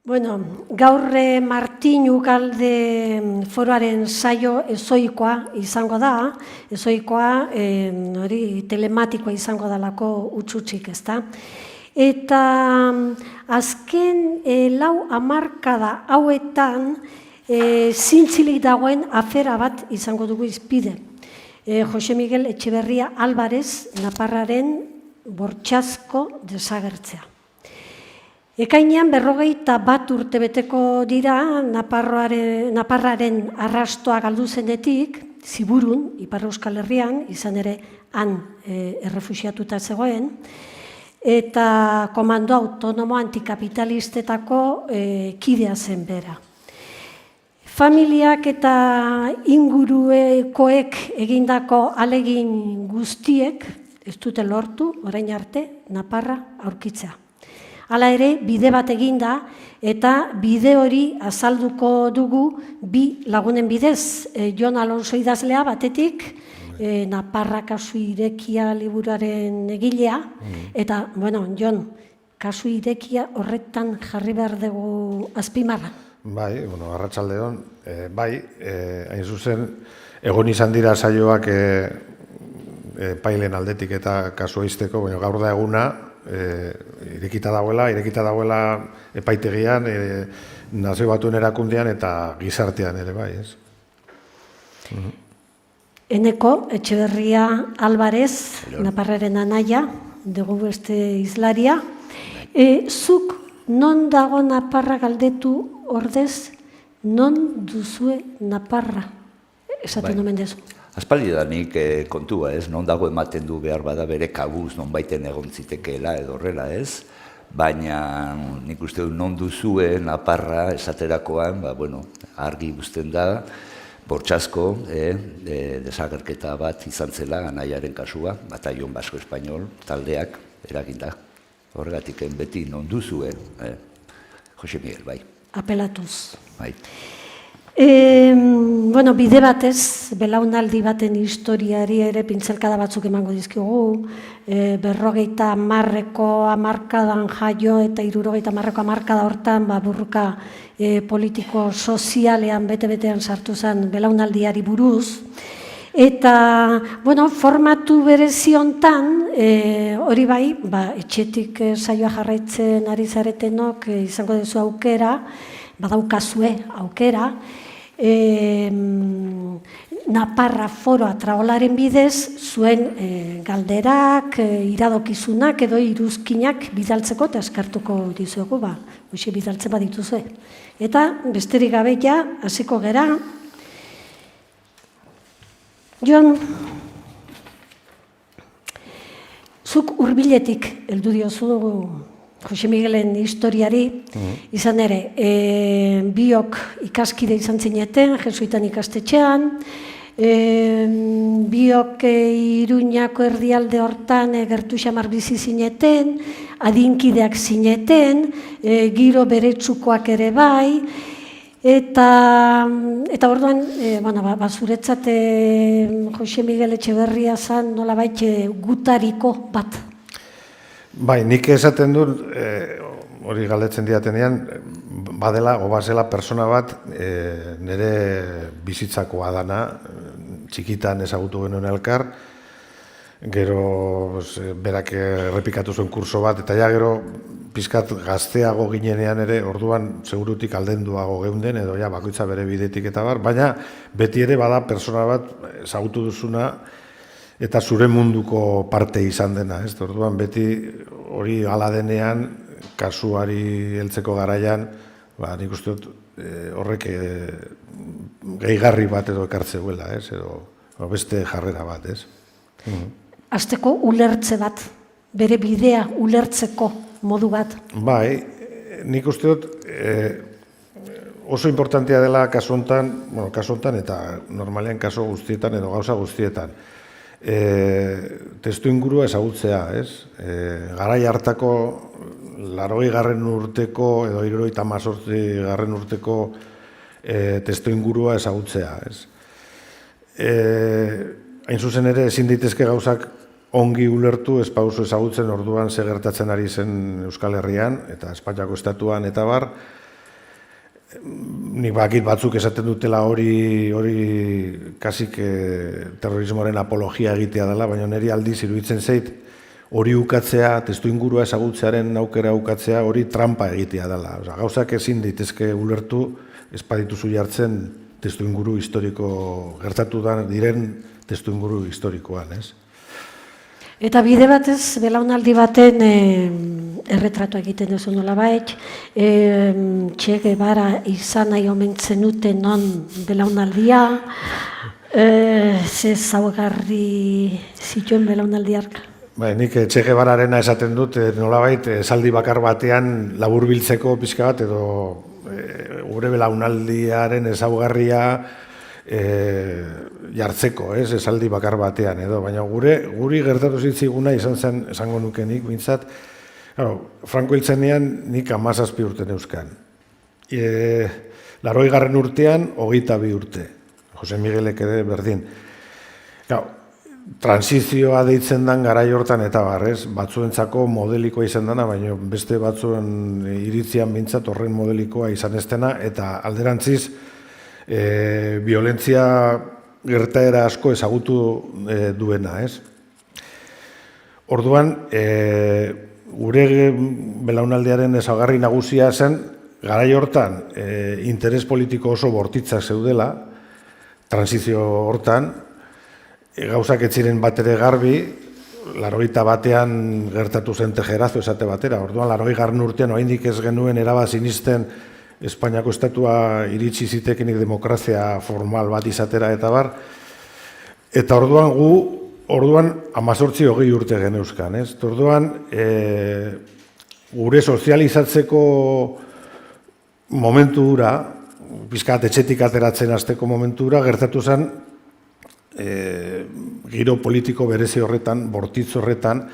Bueno, gaur Martin Ugalde foroaren saio ezoikoa izango da, ezoikoa hori telematikoa izango dalako utxutxik, ezta? Eta azken lau hamarkada hauetan zintzilik dagoen afera bat izango dugu izpide. Jose Miguel Etxeberria Álvarez Naparraren bortxazko desagertzea. Ekainean 41 urte beteko dira Naparraren arrastoa galdu zenetik, Ziburun, Ipar Euskal Herrian, izan ere han errefuxiatuta zegoen, eta komando autonomo antikapitalistetako kidea zen bera. Familiak eta ingurukoek egindako alegin guztiek ez dute lortu, orain arte, Naparra aurkitzea. Hala ere, bide bat eginda, eta bide hori azalduko dugu bi lagunen bidez. Jon Alonso idazlea batetik, Naparra kasu irekia liburuaren egilea, eta, bueno, Jon, kasu irekia horretan jarri behar dugu azpimarra. Bai, bueno, arratsaldeon, bai, hain zuzen, egon izan dira saioak pailen aldetik eta kasua izteko, baina gaur da eguna, irekita dagoela epaitegian, Nazio Batuen erakundean eta gizartean ere bai, ez? Eneko Etxeberria Álvarez, Naparraren anaia, dugu beste izlaria. Zuk non dago Naparra galdetu ordez, non duzue Naparra? Esaten omen dezu. Aspaldidanik kontua ez, non dago ematen du behar bada bere kabuz non baiten egon zitekeela edo horrela ez, baina nik uste du non duzue Naparra esaterakoan, argi guztien da, bortxazko desagerketa bat izan zela anaiaren kasua, Batallon Basko Espainol taldeak eraginda. Horregatik beti non duzue, Jose Miguel, bai. Apelatuz. Bai. Bueno, bide batez, belaunaldi baten historiari ere pintzelkada batzuk emango dizkigu, 50 hamarkadan jaio eta 60 hamarkada hortan burruka politiko sozialean bete-betean sartu zen belaunaldiari buruz. Eta, bueno, formatu berezi hontan, hori bai, etxetik saioa jarraitzen ari zaretenok izango duzu aukera, badaukazue aukera, Naparra foroa traolaren bidez, zuen galderak, iradokizunak edo iruzkinak bidaltzeko eta eskartuko dizuegu, hoxe bidaltzen badituzue. Eta besterik gabe ja, hasiko gera. Jon, zuk hurbiletik heldu diozu Jose Miguelen historiari, izan ere, biok ikaskide izan zineten, jesuitan ikastetxean, biok Iruñako erdialde hortan gertu xamar bizi zineten, adinkideak zineten, giro beretsukoak ere bai, eta orduan, zuretzat Jose Miguel Etxeberria zan nolabait gutariko bat. Bai, nik esaten dut, hori galdetzen diatenean, bazela persona bat nire bizitzakoa dana, txikitan ezagutu genuen elkar, gero berak errepikatu zuen kurso bat, eta ja gero pizkat gazteago ginenean ere, orduan segurutik aldenduago geunden, edo ja bakoitza bere bidetik eta bar, baina beti ere bada persona bat ezagutu duzuna, eta zure munduko parte izan dena, ez? Orduan beti hori hala denean, kasuari heltzeko garaian, nik uste dut horrek gehigarri bat edo ekartzeuela, ez? Edo beste jarrera bat, ez? Hasteko ulertze bat, bere bidea ulertzeko modu bat. Bai, nik uste dut oso importantea dela kasu hontan eta normalean kasu guztietan edo gauza guztietan. Testu ingurua ezagutzea, ez? Garai hartako 80. urteko edo 78. urteko testu ingurua ezagutzea, ez? Hain zuzen ere ezin daitezke gauzak ongi ulertu ez pauso ezagutzen orduan ze gertatzen ari zen Euskal Herrian eta Espainiako estatuan eta bar, nik bakit batzuk esaten dutela hori kasik terrorismoaren apologia egitea dela, baina niri aldiz iruditzen zait hori ukatzea, testu ingurua ezagutzearen aukera ukatzea, hori trampa egitea dela. Gauzak ezin daitezke ulertu, ez badituzu jartzen testu inguru historiko gertatu diren testu inguru historikoan, ez? Eta bide batez, belaunaldi baten erretratu egiten duzu nolabait, Che Guevara izan nahi omen zenuten non belaunaldia, ze zaugarri zituen belaunaldiak? Nik Che Guevararena esaten dut, nolabait, esaldi bakar batean laburbiltzeko pixka bat, edo gure belaunaldiaren ezaugarria jartzeko, esaldi bakar batean, edo, baina guri gertatu zitziguna izan zen, esango nukenik, bintzat, Franco hiltzenean nik 17 urte neuzkan. 80. urtean, 22 urte. Jose Miguelek ere berdin. Transizioa deitzen dan garai hortan eta barrez, batzuentzako modelikoa izan dana, baina beste batzuen iritzian bintzat horren modelikoa izan estena, eta alderantziz, violentzia gertaera asko ezagutu duena, ez? Orduan, gure belaunaldiaren ezaugarri nagusia zen, garai hortan interes politiko oso bortitzak zeudela, transizio hortan, gauzak ez ziren bat ere garbi, 81 batean gertatu zen Tejerazo esate batera, orduan 80. urtean oraindik ez genuen erabaz sinisten Espainiako estatua iritsi zitekenik demokrazia formal bat izatera eta bar, eta orduan 18-20 urte geneuzkan, ez? Orduan, gure sozializatzeko momentura, pizkat etxetik ateratzen hasteko momentura, gertatu zen giro politiko berezi horretan, bortitz horretan,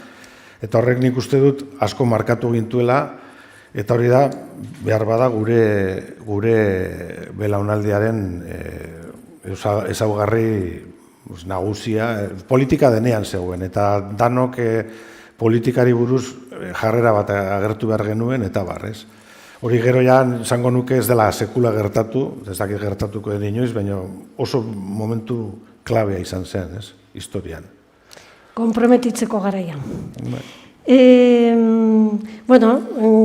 eta horrek nik uste dut asko markatu gintuela, eta hori da, behar bada gure belaunaldiaren ezaugarri nagusia, politika denean zegoen, eta danok politikari buruz jarrera bat agertu behar genuen, eta barrez. Hori gero ja, zango nuke ez dela sekula gertatu, ez dakit gertatuko den inoiz, baina oso momentu klabea izan zen, ez, historian. Komprometitzeko garaian.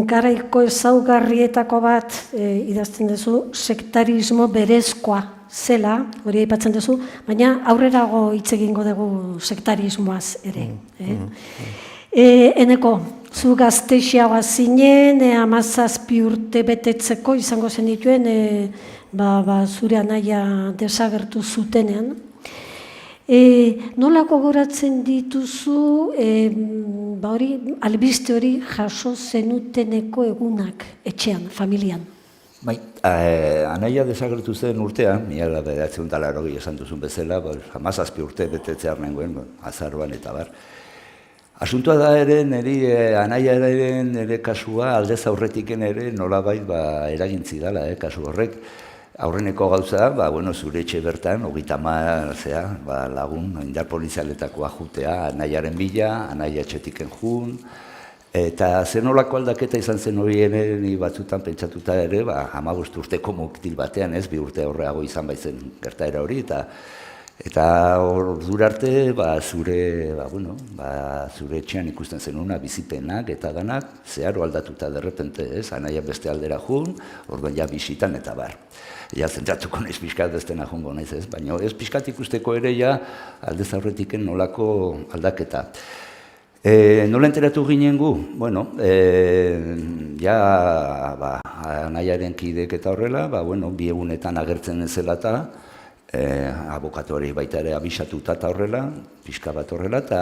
Garaiko ezaugarrietako bat idazten duzu, sektarismo berezkoa zela, hori aipatzen duzu, baina aurrerago hitz egingo dugu sektarismoaz ere. Eneko, zu gaztexeagoa zinen, 17 urte betetzeko izango zen dituen, zure anaia desagertu zutenean. Nolako goratzen dituzu, albiste hori jaso zenuteneko egunak etxean, familian? Bai, anaia desagertu zen urtean, 1980 esan duzun bezala, 17 urte betetzear nengoen, azaroan eta bar. Asuntua da ere, anaiaren ere kasua aldez aurretiken ere nolabait eragintzi dela, kasu horrek. Aurreneko gauza, zure etxe bertan, 30 lagun, indar polizialetakoa jutea, anaiaren bila, anaia etxetiken jun, eta zenolako aldaketa izan zen horien ni batzutan pentsatuta ere, 15 urteko muktil batean, 2 urte aurreago izan baitzen gertaera hori, eta ordura arte, zure etxean ikusten zenuna bizipenak eta danak, zeharo aldatuta derrepente, anaia beste aldera jun, orduan ja bisitan eta bar. Ja, zentratuko naiz pixkat ez dena jongo naiz ez, baina ez pixkat ikusteko ere ja aldez aurretiken nolako aldaketa. Nola enteratu ginen gu? Bueno, anaiaren kidek eta horrela, bi egunetan agertzen ezela eta abokatuari baita ere abisatuta eta horrela, pixka bat horrela, eta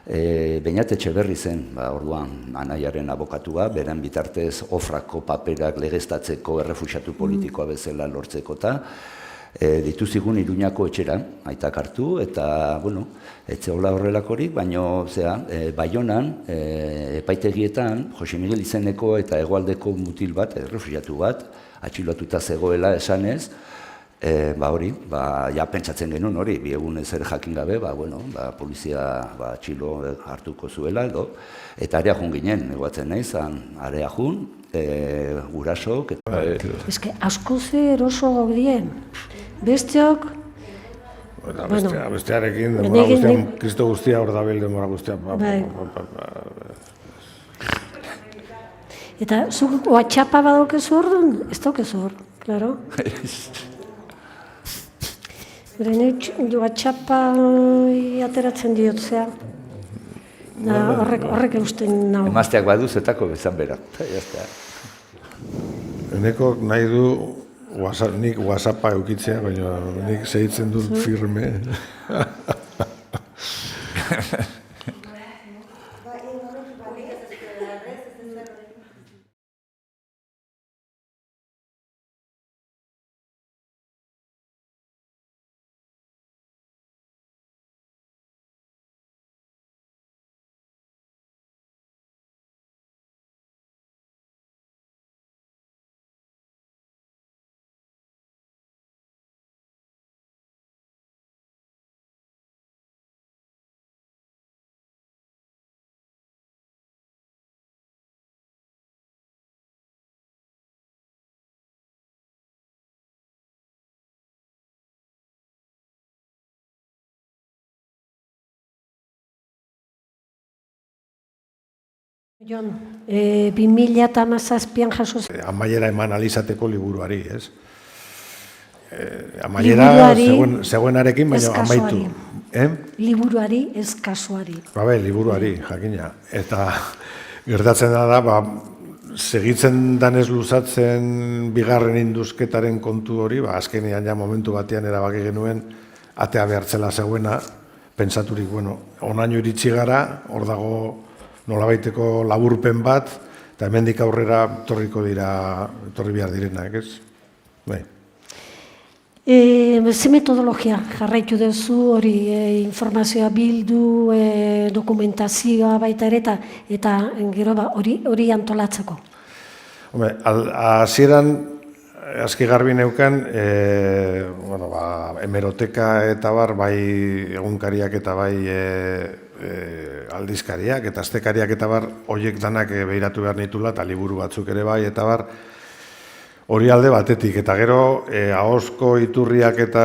Beñat Etxeberri zen, orduan anaiaren abokatua, beren bitartez ofrako paperak legeztatzeko errefuxiatu politikoa bezala lortzeko eta dituzigun Iruñako etxera, aitak hartu, eta, etzeola horrelakorik, baina, Baionan, epaitegietan, Jose Miguel izeneko eta hegoaldeko mutil bat, errefuxiatu bat, atxilotuta zegoela esanez, Hori, ja pentsatzen genuen hori, bi egunez ere jakin gabe, polizia txilo hartuko zuela edo, eta area jun ginen, egoatzen nahi zan, area jun, gurasok. Ez que asko ze eroso dien, besteok, Bestearekin, denbora guztian, kristo guztia hor dabil denbora guztia. Eta zuk WhatsAppa badokezu orduan, ez daukezu hor, klaro. Nik WhatsAppa ateratzen diot zea. Horrek eusten nau. Emazteak badu zetako bezan bera. Eneko nahi du nik WhatsAppa eukitzea, baina nik segitzen dut firme. Jon, 2017an jaso zen. Amaiera eman alizateko liburuari, ez? Amaiera zegoenarekin, baina amaitu. Liburuari, ez kasuari. Liburuari, jakina. Eta gertatzen da, segitzen danez luzatzen bigarren induzketaren kontu hori, azkenean ja momentu batean erabaki genuen atea behartzela zegoena, pentsaturik, onaino iritsi gara, hor dago nolabaiteko laburpen bat, eta hemendik aurrera torri behar direnak, ez? Ze metodologia jarraitu duzu hori informazioa bildu, dokumentazioa baita ere, eta gero hori antolatzeko? Hasieran aski garbi neukan, hemeroteka eta bai egunkariak eta bai aldizkariak eta astekariak eta horiek danak behiratu behar nitula, eta liburu batzuk ere bai, eta hori alde batetik. Eta gero, ahozko iturriak eta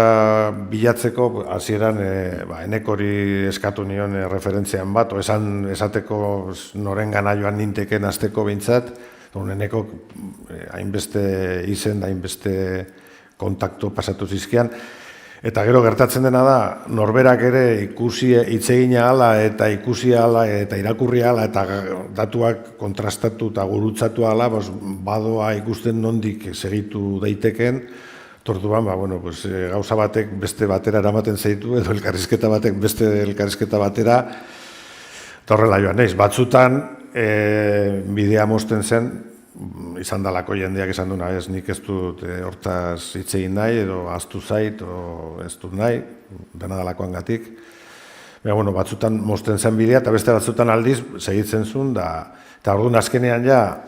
bilatzeko, hasieran Enekori eskatu nion referentzian bat, esateko noren gana joan ninteken azteko behintzat, Enekok hainbeste izen, hainbeste kontaktu pasatu zizkian. Eta gero gertatzen dena da, norberak ere ikusi hitzegina hala eta ikusi hala eta irakurri hala eta datuak kontrastatu eta gurutzatu hala, badoa ikusten nondik segitu daiteken, orduan, gauza batek beste batera eramaten zaitu, edo elkarrizketa batek beste elkarrizketa batera, eta horrela joan naiz. Batzutan, bidea mozten zen, izan dalako jendeak esan duna, nik ez dut hortaz hitz egin nahi, edo ahaztu zait, edo ez dut nahi, dena dalakoan gatik. Batzutan mozten zen bidea, eta beste batzutan aldiz segitzen zuen, eta orduan azkenean ja,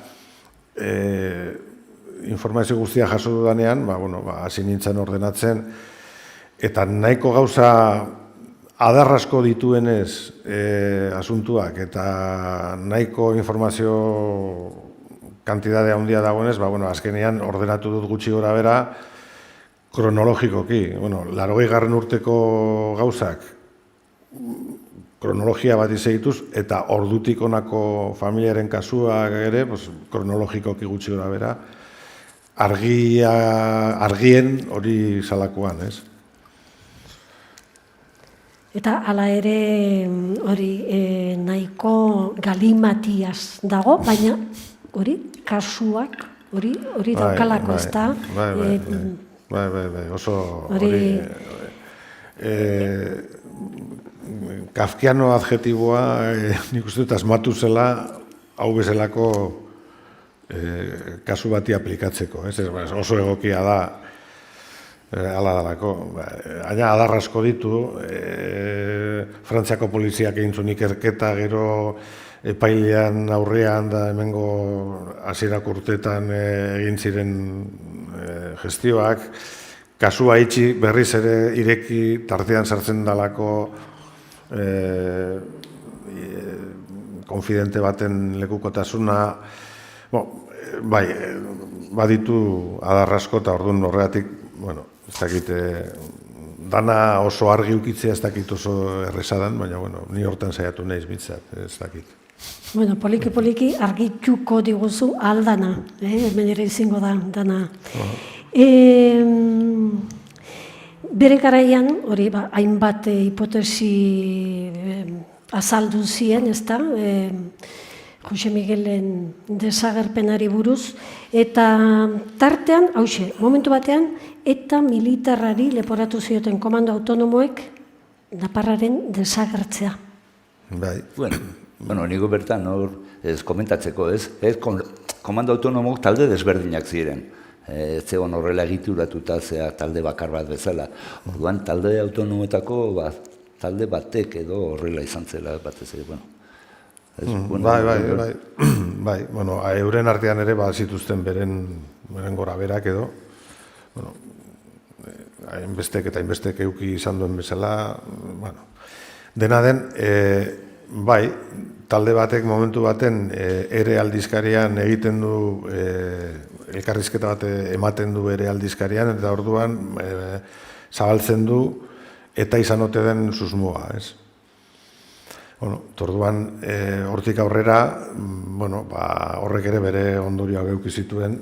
informazio guztia jaso dudanean, hasi nintzen ordenatzen, eta nahiko gauza adarrasko dituenez asuntuak, eta nahiko informazio kantidade handia dagoenez, azkenean ordenatu dut gutxi gora bera kronologikoki. 80. urteko gauzak kronologia bat izegituz, eta ordutik honako familiaren kasuak ere, kronologikoki gutxi gora bera, argien hori salakoan, ez? Eta hala ere hori nahiko galimatiaz dago, baina hori kasuak hori daukalako, ez da? Bai, oso hori kafkiano adjetiboa nik uste dut asmatu zela hau bezalako kasu bati aplikatzeko, oso egokia da hala dalako. Aina adarrasko ditu, Frantziako poliziak egin zuen ikerketa, gero epailean aurrean da hemengo hasierak urteetan egin ziren gestioak, kasua itxi berriz ere ireki tartean sartzen dalako konfidente baten lekukotasuna, bai, baditu adarrasko eta orduan horregatik, ez dakit, dana oso argi ukitzea ez dakit oso errezadan, baina, ni hortan saiatu naiz bitzat, ez dakit. Bueno, poliki argituko diguzu aldana, hemen ere izango da, dana. Bere garaian, hori, hainbat hipotesi azaldu ziren, ez da, Jose Miguelen desagerpenari buruz, eta tartean, hauxe, momentu batean, eta militarrari leporatu zioten komando autonomoek Naparraren desagertzea. Bai. Bueno, nigo bertan, ez komentatzeko, ez? Komando autonomok talde desberdinak ziren. Ez zegoen horrela egituratuta zea talde bakar bat bezala. Orduan, talde autonomoetako talde batek edo horrela izan zela batez ere, Bai, euren artean ere zituzten beren gora berak edo, hainbestek eta hainbestek euki izan duen bezala, dena den, bai, talde batek momentu baten ere aldizkarian egiten du, elkarrizketa bat ematen du ere aldizkarian, eta orduan zabaltzen du eta izan ote den susmoa, ez? Orduan, hortik aurrera, horrek ere bere ondorioak eduki zituen,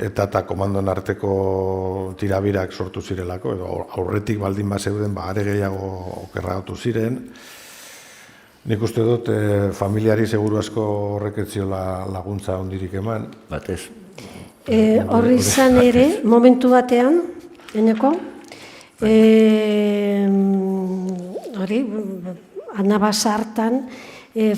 eta komandoen arteko tirabirak sortu zirelako, edo aurretik baldin bazeuden, are gehiago okerragatu ziren. Nik uste dut, familiari seguru asko horrek ez ziola laguntza ondirik eman. Batez. Horri izan ere, momentu batean, eneko, hori, anabasa hartan,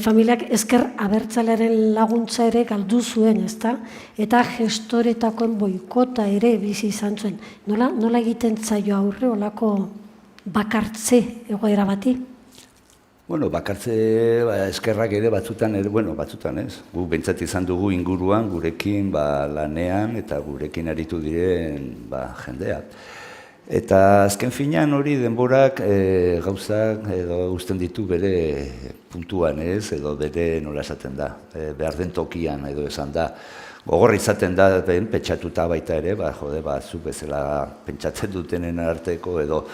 familiak ezker abertzalearen laguntza ere galdu zuen, ezta? Eta gestoretakoen boikota ere bizi izan zuen. Nola egiten zaio aurre olako bakartze egoera bati? Bueno, bakartze eskerrak ere batzutan ez. Gu bentsat izan dugu inguruan, gurekin lanean eta gurekin aritu diren jendeak. Eta azken finean hori denborak gauzak edo uzten ditu bere puntuan ez, edo bere nola esaten da, behar den tokian edo esan da. Gogorra izaten da pentsatuta baita ere, zuk bezala pentsatzen dutenen arteko edo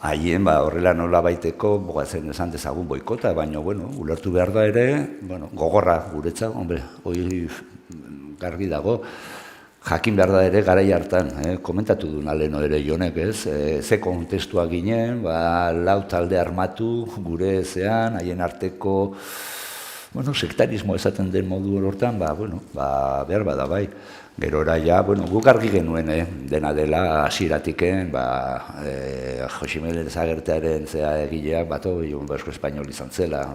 haien horrela nola baiteko bogatzen esan dezagun boikota, baina ulertu behar da ere, gogorra guretzat, hori garbi dago, jakin behar da ere garai hartan, komentatu du naleno ere Jonek, ez? Ze kontestua ginen, lau talde armatu gure ezean, haien arteko, sektarismo esaten den modu hortan, behar bada bai. Gerora ja, guk argi genuen, dena dela hasieratiken, Jose Miguel desagertearen zea egileak, Basko Espainol izan zela,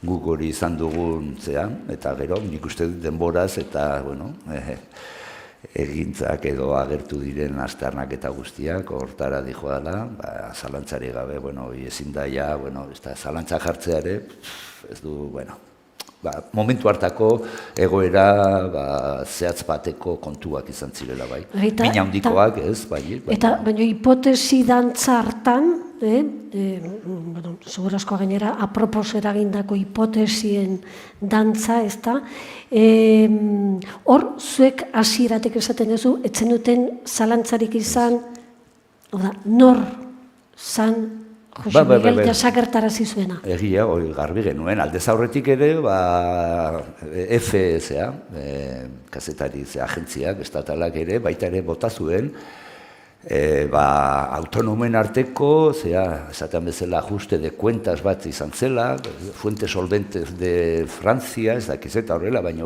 guk hori izan dugun zean, eta gero, nik uste dut denboraz, eta, egintzak edo agertu diren aztarnak eta guztiak, hortara dijoala, zalantzari gabe, ezin da ja, zalantza jartzea ere, ez du, momentu hartako egoera zehatz bateko kontuak izan zirela bai. Mina handikoak ez, bai. Eta, baina hipotesi dantza hartan, segurazko gainera, apropos eragindako hipotesien dantza, ez da, hor, zuek hasieratik esaten duzu, etzen duten zalantzarik izan, nor zan Jose Miguel desagertarazi zuena. Egia, garbi genuen, aldez aurretik ere, FSA, kazetari agentziak, estatalak ere, baita ere bota zuen, autonomen arteko, esaten bezala ajuste de cuentas bat izan zela, fuentes solventes de Francia, ez dakiz eta horrela, baina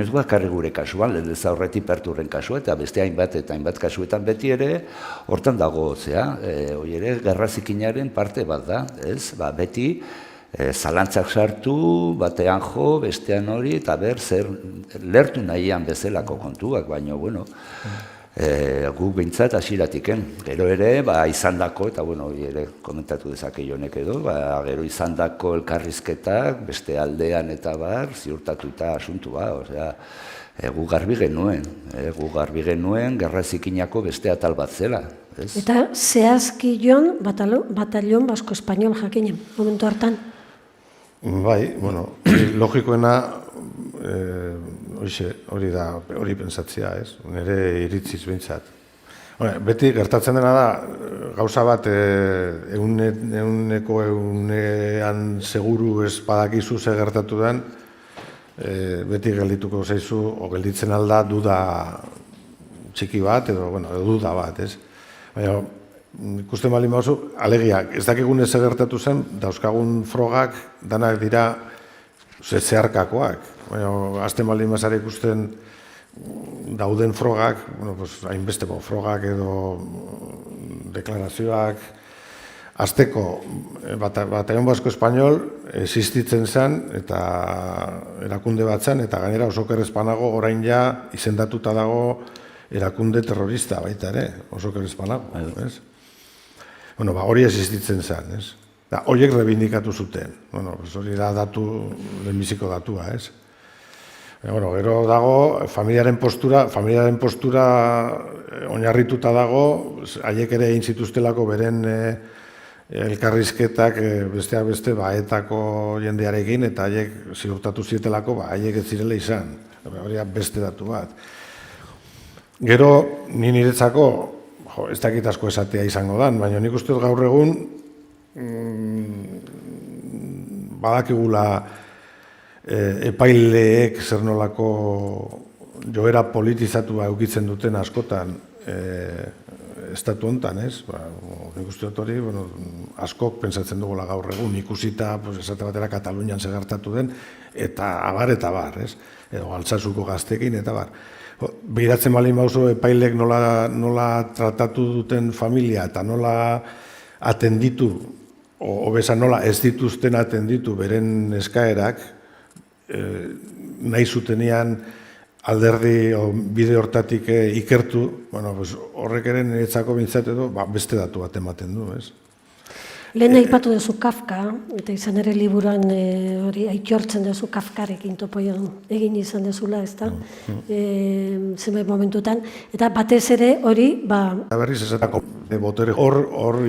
ez bakarrik gure kasuan, lehen aurretik perturren kasua, eta beste hainbat kasuetan beti ere, hortan dago, hori ere, gerra zikinaren parte bat da, ez, beti, zalantzak sartu, batean jo, bestean hori, eta zer lertu nahian bezalako kontuak, baina, Guk behintzat hasieratiken. Gero ere, izandako, eta bueno, hori ere komentatu dezake Jonek edo, gero izandako elkarrizketak, beste aldean eta ziurtatuta asuntua, osea, gu garbi genuen, gerra zikinako beste atal bat zela. Eta zehazki joan batallon basko espainol jakinen, momentu hartan. Bai, bueno, logikoena hori pentsatzea, ez? Nire iritziz behintzat. Beti gertatzen dena da, gauza bat egunean seguru ez badakizu ze gertatu den, beti geldituko zaizu, o gelditzen alda duda txiki bat, edo duda bat, ez? Baina, ikusten bali mauzu, alegia, ez dakigun ez gertatu zen, dauzkagun frogak danak dira zeharkakoak. Baina, azten bali mazara ikusten dauden frogak, hainbesteko frogak edo deklarazioak, azteko batallon basko espainol existitzen zen, eta erakunde bat zen, eta gainera oso kerrezpanago orain ja izendatuta dago erakunde terrorista baita ere, oso kerrezpanago, ez? Hori existitzen zen, ez? Horiek rebindikatu zuten, hori da lehenbiziko datua, ez? Gero dago, familiaren postura oinarrituta dago, haiek ere egin zituztelako beren elkarrizketak besteak beste etako jendearekin, eta haiek ziurtatu zietelako haiek ez zirela izan, hori beste datu bat. Gero, niretzako, ez dakit asko esatea izango dan, baina nik uste gaur egun badakigula epaileek zer nolako joera politizatua eukitzen duten askotan estatu hontan, ez? Nik uste dut hori, askok pentsatzen dugula gaur egun, ikusita, esate batera Katalunian segertatu den, eta abar, ez? Edo Altsasuko gaztekin, eta bar. Behiratzen bali mauzo epailek nola tratatu duten familia, eta nola atenditu, obesa nola ez dituzten atenditu beren eskaerak, nahi zutenean alderdi bide hortatik ikertu, horrek ere niretzako bintzat edo beste datu bat ematen du, ez? Lehen aipatu duzu Kafka, eta izan ere liburuan hori aitortzen duzu Kafkarekin topoion egin izan duzula, ez da? Zenbait momentutan, eta batez ere hori, berriz esatako botere hor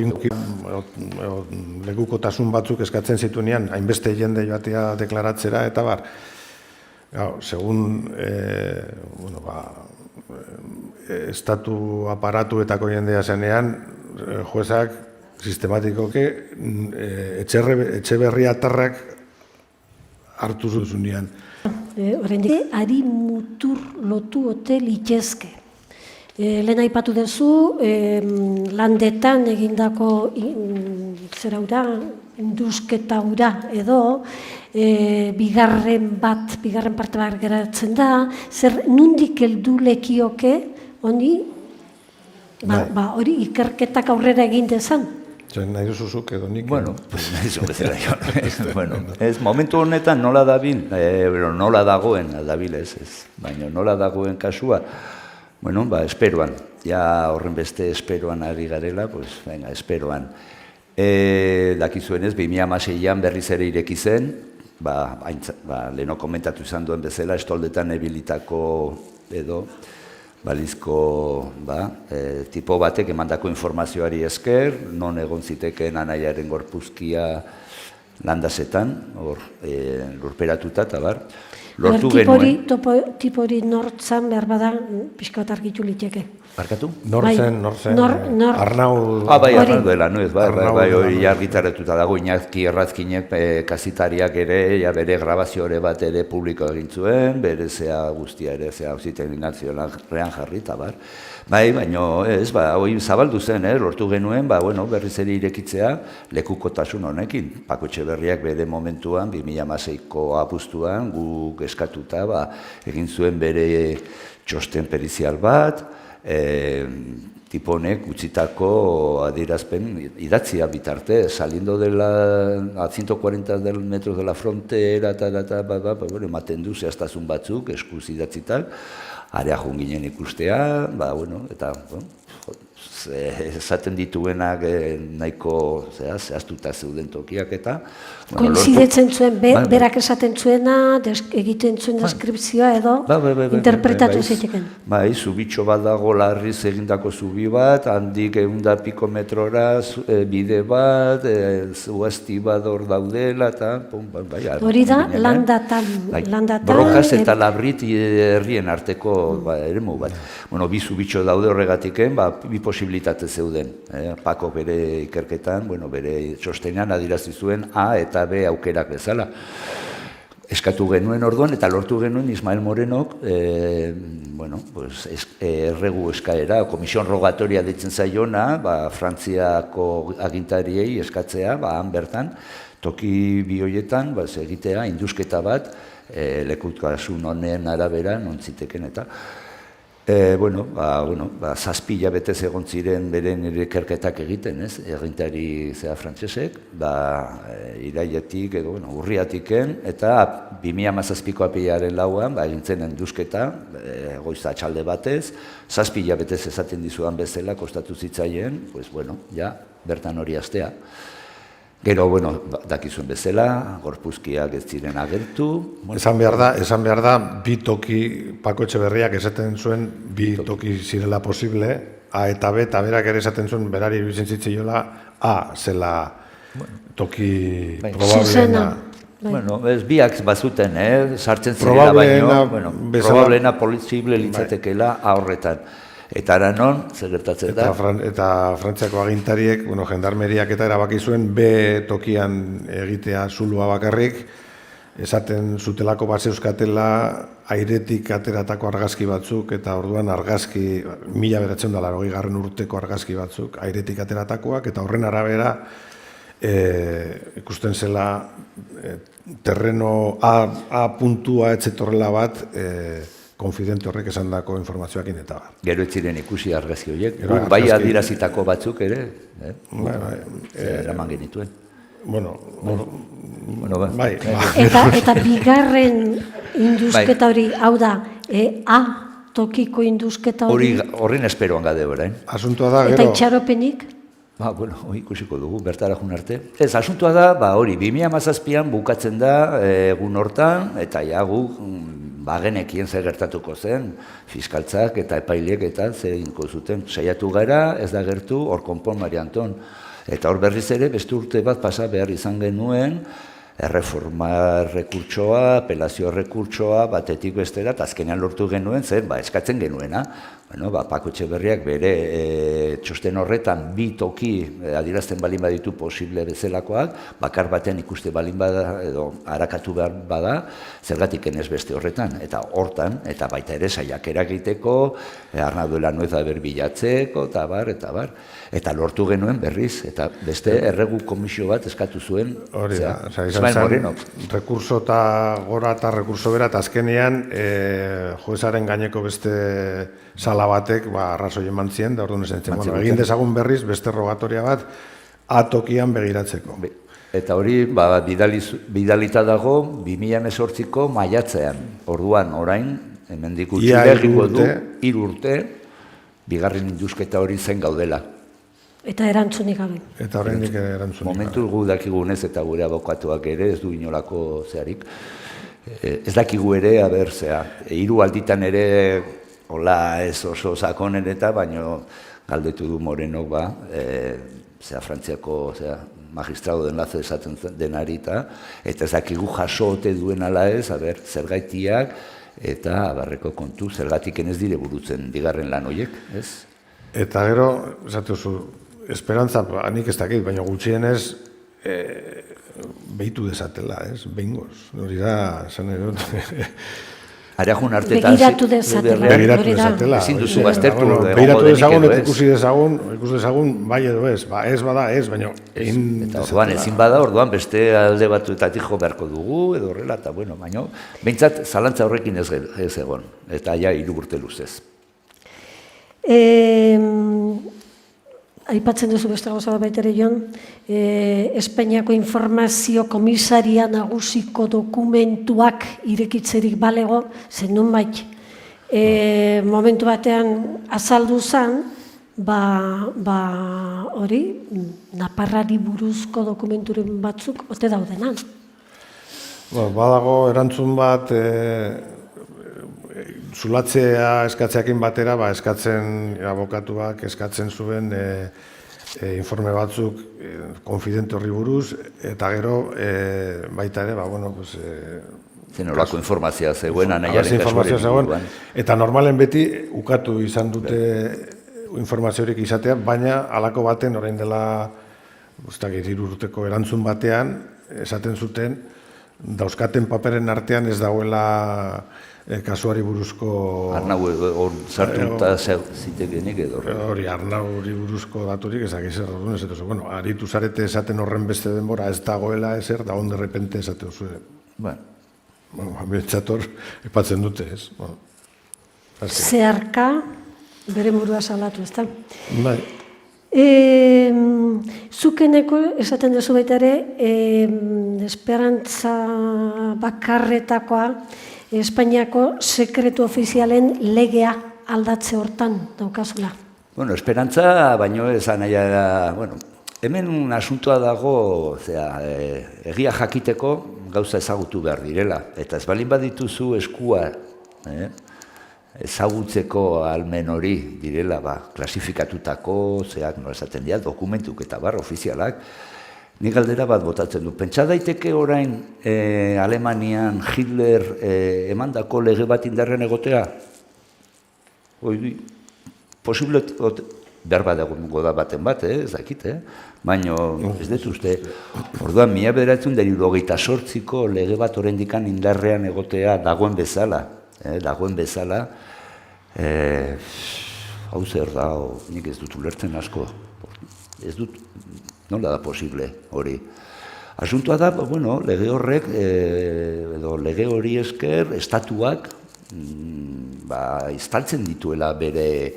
lekukotasun batzuk eskatzen zituenean, hainbeste jende joatea deklaratzera, eta bar, segun estatu aparatuetako jendea zenean, juezak sistematikoke etxeberriatarrak hartu zuzunean. Horrendik, ari mutur lotu ote litezke. Lehen aipatu duzu, landetan egindako zera hura, indusketa hura edo, bigarren parte bat geratzen da, zer nundik heldu lekioke, hori ikerketak aurrera egin dezan. Nahi duzuzuk edo nik? Bueno, nahi bezala jo. Momentu honetan nola dabil, nola dagoen dabil ez, baina nola dagoen kasua, esperoan, ja horren beste esperoan ari garela, esperoan. Dakizuenez, 2016an berriz ere ireki zen, leheno komentatu izan duen bezala, estoldetan ebilitako edo, balizko tipo batek emandako informazioari esker, non egon zitekeen anaiaren gorpuzkia landasetan, lurperatuta, eta bar, lortu genuen. Tipo hori nortzan behar bada pixka bat argitu liteke. Barkatu? Nortzen, Arnau... Bai, Arnau dela, hori argitaratuta dago, Iñazki Errazkinek kasitariak ere, bere grabazio bat ere publiko egin zuen, bere zea guztia ere, zea auzitegi nazionalean jarri, eta bar. Baina ez, hori zabaldu zen, lortu genuen, berriz ere irekitzea lekukotasun honekin. Pako Etxeberriak bere momentuan, 2016ko abuztuan, guk eskatuta, egin zuen bere txosten perizial bat, tiponek utzitako adierazpen idatzia bitarte, saliendo a 140 metros de la frontera, ematen du zehaztasun batzuk, eskuz idatzital, area joan ginen ikustea, eta esaten dituenak nahiko zehaztuta zeuden tokiak eta... Koinzidetzen zuen, berak esaten zuena, egiten zuen deskripzioa edo interpretatu ziteken. Bai, zubitxo bat dago larriz egindako zubi bat, handik 100 pikometrora bide bat, zuazti bat hor daudela, eta... Hori da, landatal. Brokas eta Labrit herrien arteko eremu bat. Bi zubitxo daude horregatiken, bi posibilitate zeuden. Pako bere ikerketan, bere txostenean adirazi zuen A eta B aukerak bezala. Eskatu genuen orduan eta lortu genuen Ismael Morenok erregu eskaera, komision rogatoria deitzen zaiona, Frantziako agintariei eskatzea, han bertan, toki bi horietan egitea, indusketa bat, lekutkasun honen arabera, nontziteken eta... 7 hilabetez egon ziren beren ikerketak egiten, agintari frantsesek, irailetik edo urriatiken, eta 2017ko apirilaren lauan egin zen indusketa, goiza txalde batez, 7 hilabetez esaten dizudan bezala, kostatu zitzaien, bertan hori hastea. Gero, dakizuen bezala, gorpuzkiak ez ziren agertu. Esan behar da, bi toki, Pako Etxeberriak esaten zuen, bi toki zirela posible, A eta B, eta berak ere esaten zuen, berari iruditzen zitzaiola, A zela toki probableena. Ez biak bazuten, sartzen zirela baino, probableena posible litzatekela A horretan. Eta ara non, zer gertatzen da? Eta Frantziako agintariek, jendarmeriak eta erabaki zuen, B tokian egitea zulua bakarrik, esaten zutelako bat zeuzkatela airetik ateratako argazki batzuk, eta orduan argazki, 1980 urteko argazki batzuk, airetik ateratakoak, eta horren arabera ikusten zela terreno A puntua etzetorrela bat, konfidente horrek esan dako informazioakin eta bar. Gero ez ziren ikusi argazki horiek, bai adirazitako batzuk ere, eraman genituen. Bai. Eta bigarren indusketa hori, hau da, A tokiko indusketa hori? Horren esperoan gade orain. Asuntoa da, gero... Eta itxaropenik? Ikusiko dugu, bertara jun arte. Ez, asuntoa da, hori, 2017an bukatzen da egun hortan, eta guk bagenekien zer gertatuko zen, fiskaltzak eta epaileek eta zer egingo zuten. Saiatu gara, ez da gertu, hor konpon Mari Anton. Eta hor berriz ere, beste urte bat pasa behar izan genuen, erreforma rekurtsoa, apelazio rekurtsoa, batetik bestera, eta azkenean lortu genuen, zen, eskatzen genuena. Pako Etxeberriak bere txosten horretan bi toki adierazten balin baditu posible bezalakoak, bakar batean ikuste balin bada edo harakatu behar bada, zergatik ez beste horretan. Eta hortan, eta baita ere saiakera egiteko, Arnaduela Nuez haber bilatzeko, eta bar. Eta lortu genuen berriz, eta beste erregu komisio bat eskatu zuen. Hori da, izan zen, rekurso eta gora eta rekurso bera, eta azkenean juezaren gaineko beste sala batek arrazoi eman zien, da orduan esan zen, egin dezagun berriz beste rogatoria bat atokian begiratzeko. Eta hori bidalita dago 2018ko maiatzean, orduan orain, hemendik utzi berriko du, 3 urte, bigarren indusketa hori zen gaudela. Eta erantzunik gabe. Eta horrendik erantzunik gabe. Momentu gu dakigunez eta gure abokatuak ere ez du inolako zeharik. Ez dakigu ere, zea, 3 alditan ere, hola ez oso sakonen eta, baino galdetu du Morenok Frantziako magistrado de enlace esaten denari eta ez dakigu jasote duen ala ez, zergaitiak eta abarreko kontu, zergatik ez dire burutzen bigarren lan horiek, ez? Eta gero, esatuzu, esperantza, nik ez dakit, baina gutxienez behitu desatela, ez? Behingoz, hori da, esan erot. Begiratu desatela. Ezin duzu baztertu. Begiratu dezagun eta ikusi dezagun, bai edo ez, ez bada ez, baina... Eta orduan ezin bada, orduan beste alde batuetatik jo beharko dugu, edo horrela, eta bueno, baina, behintzat zalantza horrekin ez egon, eta 3 urte luzez. Aipatzen duzu beste gauza bat baitere Jon, Espainiako informazio komisaria nagusiko dokumentuak irekitzerik balego, zen nonbait Momentu batean azaldu zen, hori, Naparrari buruzko dokumenturen batzuk ote daudenan. Badago erantzun bat, zulatzea eskatzeakin batera, eskatzen abokatuak eskatzen zuen informe batzuk konfidente horri buruz, eta gero baita ere, zen horako informazioa zegoen, anaiaren kasuaren inguruan. Eta normalen beti ukatu izan dute informaziorik izatea, baina halako baten orain dela 3 urteko erantzun batean esaten zuten dauzkaten paperen artean ez dagoela kasuari buruzko... Arnau hor sartuta zitekenik edo. Hori, Arnauri buruzko daturik ezak izan duen, ez dut. Bueno, aritu zarete esaten horren beste denbora ez dagoela ezer, da hon derrepente esate zuen. Bueno, betxator epatzen dute, ez? Zeharka, bere burua salatu, ez da? Bai. Zukeneko esaten duzu baita ere, esperantza bakarretakoa, Espainiako sekretu ofizialen legea aldatze hortan daukazula. Bueno, esperantza, baino esan nahi da, hemen asuntoa dago, egia jakiteko gauza ezagutu behar direla. Eta ez balin badituzu eskua ezagutzeko almen hori direla, klasifikatutako, nola esaten dira, dokumentuk eta ofizialak, nik galdera bat botatzen du. Pentsa daiteke orain Alemanian Hitler emandako lege bat indarrean egotea? Posible behar bat egongo da baten bat, ez dakit, baina ez dut uste. Orduan, 1978ko lege bat oraindik indarrean egotea dagoen bezala, hau zer da, nik ez dut ulertzen asko, ez dut, nola da posible hori. Asuntoa da, lege horrek, edo lege hori esker, estatuak instaltzen dituela bere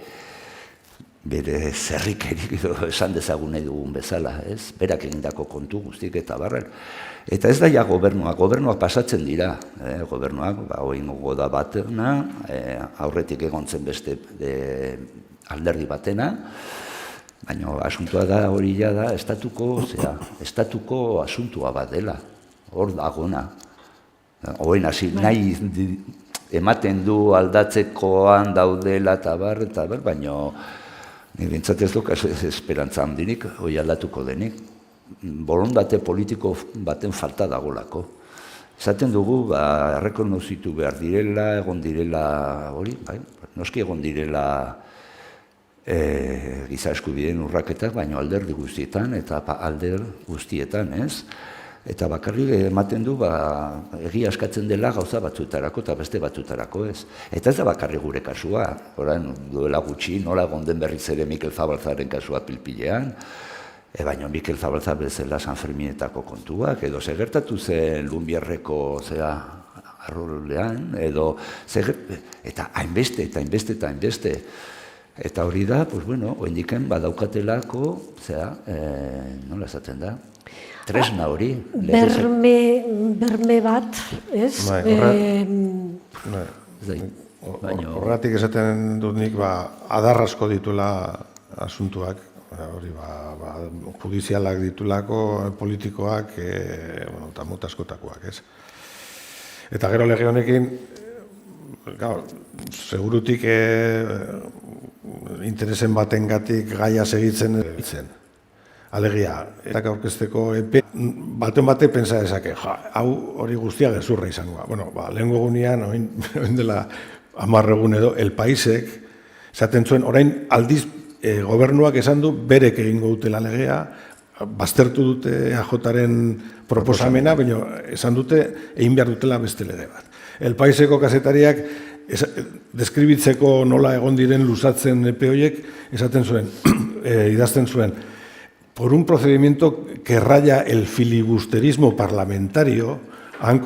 zerrikerik edo esan dezagun nahi dugun bezala, ez? Berak egindako kontu guztik eta barren. Eta ez da ja gobernuak pasatzen dira. Gobernuak, oingo da batena, aurretik egontzen beste alderdi batena, baina asuntua da hori da estatuko asuntua bat dela, hor dagona. Hoen hasi nahi ematen du aldatzekoan daudela eta bar, baina bintzat ez duk esperantza handirik, hori aldatuko denik. Borondate politiko baten falta dagolako. Esaten dugu, errekonozitu behar direla, egon direla, noski egon direla giza eskubideen urraketak, baina alderdi guztietan eta alder guztietan, ez? Eta bakarrik ematen du, egia askatzen dela gauza batzuetarako eta beste batzuetarako, ez? Eta ez da bakarrik gure kasua, orain duela gutxi, nola egon den berriz ere Mikel Zabalzaren kasua pilpilean, baina Mikel Zabalza bezala San Ferminetako kontuak, edo segertatu zen Lumbierreko arrolean, edo eta hainbeste. Eta hori da, oindiken badaukatelako, nola esaten da, tresna hori. Berme bat, ez? Horregatik esaten dut nik, adarrasko dituela asuntuak, hori judizialak ditulako, politikoak, eta mota askotakoak, ez? Eta gero lege honekin, segurutik interesen batengatik gaia segitzen ditzen. Alegia, eta aurkezteko epe, baten bate pentsa dezake, hau hori guztia gezurra izangoa. Lehengo egunean, oin dela 10 egun edo, El Paisek, esaten zuen, orain aldiz gobernuak esan du, berek egingo dutela legea, baztertu dute AJaren proposamena, baina esan dute, egin behar dutela beste lege bat. El Paiseko kazetariak, deskribitzeko nola egon diren luzatzen epe horiek, esaten zuen, idazten zuen, por un procedimiento que raya el filibusterismo parlamentario, han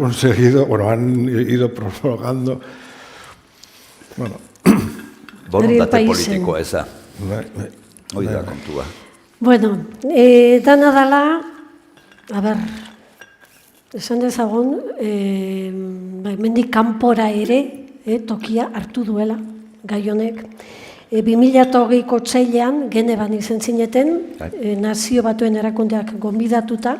ido prorrogando... Borondate politikoa eza. Hoi da kontua. Dana dala, esan dezagun, mendik kanpora ere, tokia hartu duela, gai honek. 2008ko otsailean Genevan izan zineten, Nazio Batuen Erakundeak gonbidatuta,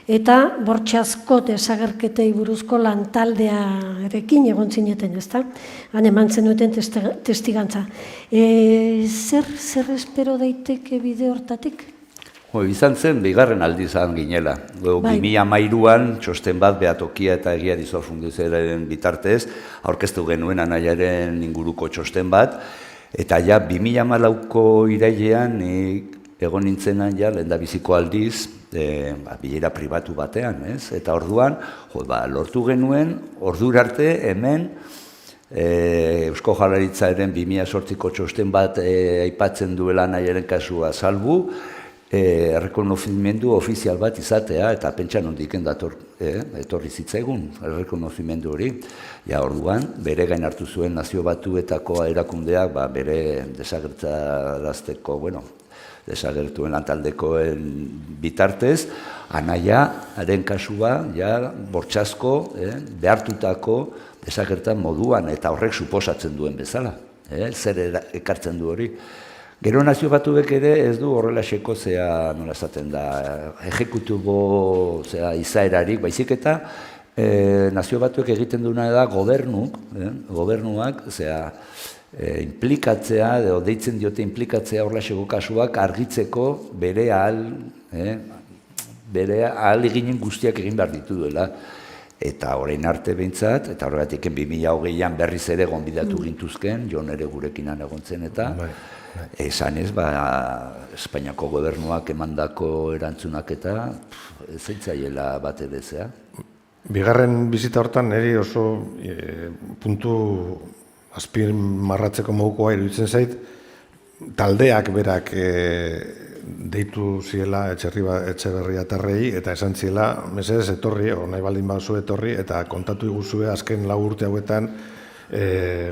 eta bortxazko desagerketei buruzko lantaldearekin egon zineten, ezta? Han eman zenuten testigantza. Zer espero daiteke bide hortatik? Izan zen, bigarren aldi izan ginela. 2013an txosten bat behatokia eta egia dizor fundizioaren bitartez, aurkeztu genuen anaiaren inguruko txosten bat, eta ja 2014ko irailean egon nintzenan ja lehendabiziko aldiz, bilera pribatu batean, ez? Eta orduan, lortu genuen, ordura arte hemen, Eusko Jaurlaritzaren 2008ko txosten bat aipatzen duela anaiaren kasua salbu, errekonozimendu ofizial bat izatea, eta pentsa nondiken etorri zitzaigun errekonozimendu hori. Ja, orduan, bere gain hartu zuen Nazio Batuetako erakundeak, bere desagertarazteko, desagertuen lantaldekoen bitartez, anaiaren kasua, bortxazko, behartutako desagertan moduan, eta horrek suposatzen duen bezala. Zer ekartzen du hori. Gero Nazio Batuek ere ez du horrelaxeko nola esaten da, ejekutubo izaerarik, baizik eta Nazio Batuek egiten duena da gobernuak, implikatzea, edo deitzen diote implikatzea horrelaxeko kasuak argitzeko bere ahal eginen guztiak egin behar ditu duela. Eta orain arte behintzat, eta horregatik 2020an berriz ere gonbidatu gintuzken, jo nere gurekin egontzen eta esan ez, Espainiako gobernuak emandako erantzunak eta ez zaitzaiela bat edezea. Bigarren bizita hortan niri oso puntu azpimarratzeko modukoa iruditzen zait, taldeak berak deitu ziela Etxeberriatarrei eta esan ziela, mesedez etorri, nahi baldin baduzu etorri, eta kontatu iguzue azken 4 urte hauetan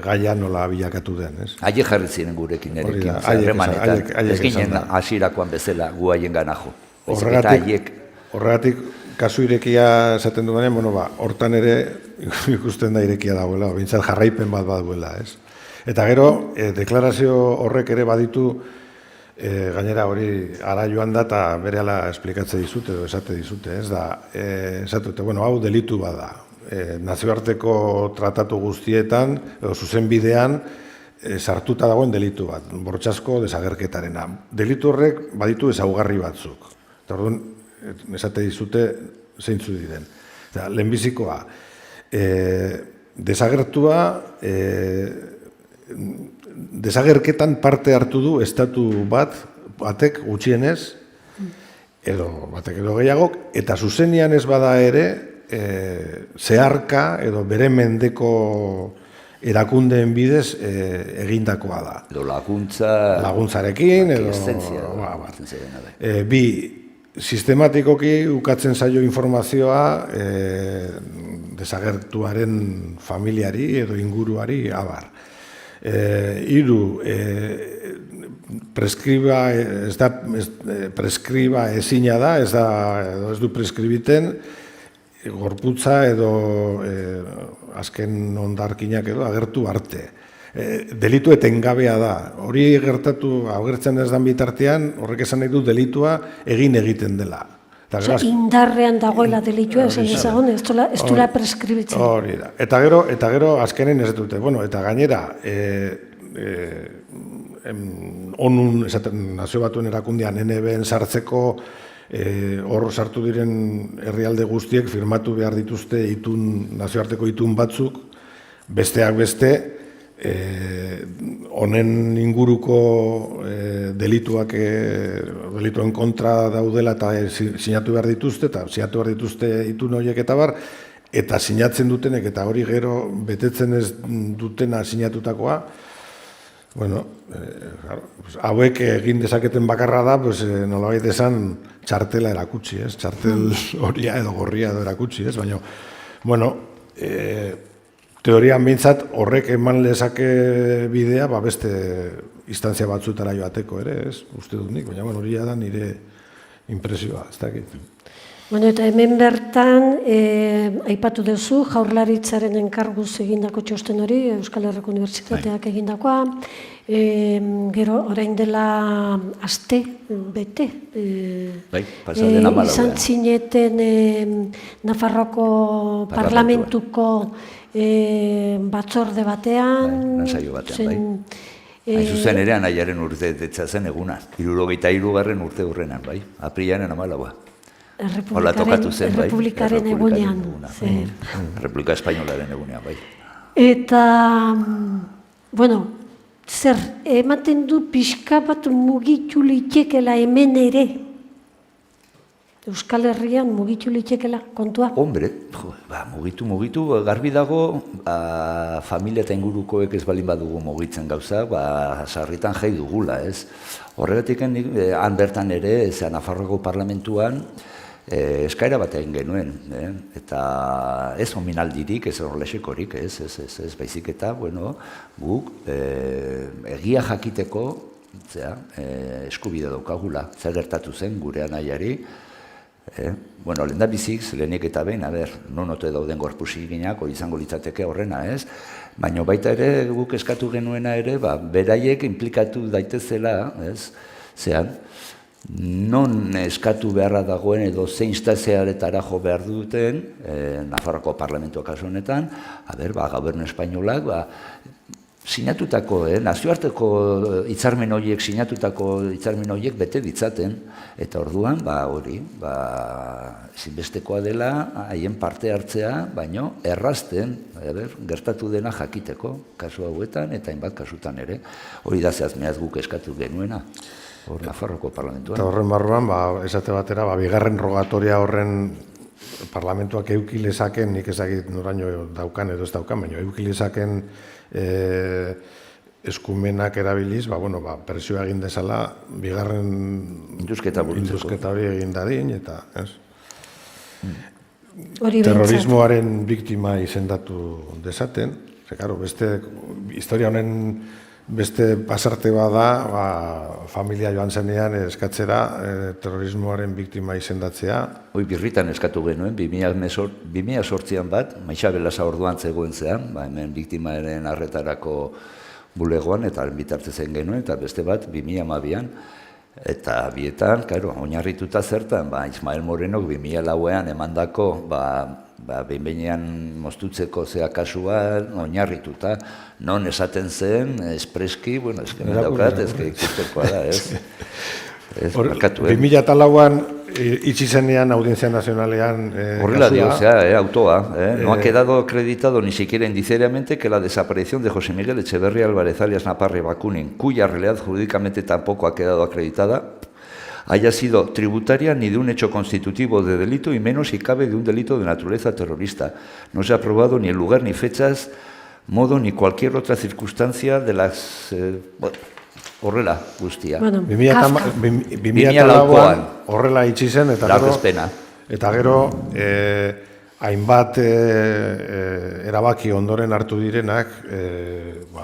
gaia nola bilakatu den, ez? Haie jarri ziren gurekin erekin, zerremanetan, ez ginen hasirakoan bezala gu haien ganajo. Horregatik, kasu irekia esaten duenean, hortan ere ikusten da irekia dagoela, bintzat jarraipen bat baduela, ez? Eta gero, deklarazio horrek ere baditu, gainera hori ara joan da eta berehala esplikatze dizute edo esate dizute, ez da, esatute, hau delitu bada. Nazioarteko tratatu guztietan, edo zuzen bidean, sartuta dagoen delitu bat, bortxazko desagerketarena. Delitu horrek baditu ezaugarri batzuk. Eta orduan, esate dizute zeintzu diren. Lehenbizikoa, desagertua, desagerketan parte hartu du estatu batek gutxienez, edo batek edo gehiagok, eta zuzenian ez bada ere, zeharka edo bere mendeko erakundeen bidez egindakoa da. Edo laguntzarekin, edo... Bi, sistematikoki ukatzen zaio informazioa desagertuaren familiari edo inguruari abar. Hiru, preskriba ezina da, ez du preskribiten, gorputza edo azken hondarkinak edo agertu arte. Delitu etengabea da. Hori agertzen ez den bitartean, horrek esan nahi du delitua egiten dela. Indarrean dagoela delitua, esan ezagun, ez duela preskribitzen. Hori da. Eta gero azkenen ez dute. Eta gainera, ONU, Nazio Batuen Erakundean, NB-en sartzeko hor sartu diren herrialde guztiek firmatu behar dituzte nazioarteko itun batzuk, besteak beste, honen inguruko delituen kontra daudela eta sinatu behar dituzte, eta sinatu behar dituzte itun horiek eta bar, eta sinatzen dutenek, eta hori gero betetzen ez dutena sinatutakoa, hauek egin dezaketen bakarra da, nolabait esan txartela erakutsi, txartel horia edo gorria edo erakutsi, baina, teorian behintzat horrek eman lezake bidea, beste instantzia batzutara joateko ere, uste dut nik, baina hori da nire impresioa, ez dakit. Bueno, eta hemen bertan, aipatu duzu, Jaurlaritzaren enkarguz egindako txosten hori, Euskal Herriko Unibertsitateak egindakoa, gero, orain dela aste, bete, pasaden 14 izan zineten Nafarroko Parlamentuko batzorde batean, nasaio batean, hain zuzen ere anaiaren urte zen eguna, 73. urte hurrenan, aprilaren 14. Hola tokatu zen, Errepublikaren egunean. Errepublika Espainolaren egunean, Eta, bueno, zer, ematen du pixka bat mugitu litekela hemen ere? Euskal Herrian mugitu litekela kontua? Hombre, mugitu, garbi dago, familia eta ingurukoek ez balin badugu mugitzen gauza, sarritan jai dugula, ez? Horregatik, han bertan ere, Nafarroako Parlamentuan, eskaera bat egin genuen, eta ez ominaldirik, ez horrelexekorik, ez baizik eta, guk egia jakiteko eskubide daukagula, zer gertatu zen gure anaiari, lehendabizik, lehenik eta behin, non ote dauden gorpusiginak, izango litzateke horrena, ez? Baina baita ere, guk eskatu genuena ere, beraiek implikatu daitezela, ez? Zean, non eskatu beharra dagoen edo zein instantziaretara jo behar duten, Nafarroako Parlamentuak kasu honetan, Gobernu Espainolak, sinatutako, nazioarteko hitzarmen horiek, sinatutako hitzarmen horiek bete ditzaten, eta orduan, hori, ezinbestekoa dela, haien parte hartzea, baino, errazten, gertatu dena jakiteko, kasu hauetan, eta hainbat kasutan ere, hori da zehazmeaz guk eskatu genuena. Nafarroko Parlamentuan. Eta horren barruan, esate batera, bigarren rogatoria horren parlamentuak eukilezaken, nik ezagit noraino daukan edo ez daukan, baina eukilezaken eskumenak erabiliz, presioa egin dezala, bigarren induzketa hori egin dadin, eta terrorismoaren biktima izendatu dezaten, beste historia honen beste pasarte bada, familia joan zenean eskatzera terrorismoaren biktima izendatzea. Hoi birritan eskatu genuen, 2008an bat, Maixabelasa orduan zegoen zean, hemen biktimaren arretarako bulegoan, eta bitartez zen genuen, eta beste bat, 2012an, eta bietan, oinarrituta zertan, Ismael Morenok 2004an emandako, behin-behinean moztutzeko zea kasua oinarrituta, non esaten zen, espreski, esken daukat, ezke ikustekoa da, ez? 2004an itxi zenean Audientzia Nazionalean horrela dio, autoa, no ha quedado acreditado ni siquiera indiciariamente que la desaparición de José Miguel Echeverría Álvarez alias Naparra Bakunin, cuya realidad jurídicamente tampoco ha quedado acreditada, haya sido tributaria ni de un hecho constitutivo de delito y menos si cabe de un delito de naturaleza terrorista. No se ha probado ni el lugar, ni fechas, modo, ni cualquier otra circunstancia de las... horrela guztia. 2004an horrela itxi zen, eta gero hainbat erabaki ondoren hartu direnak,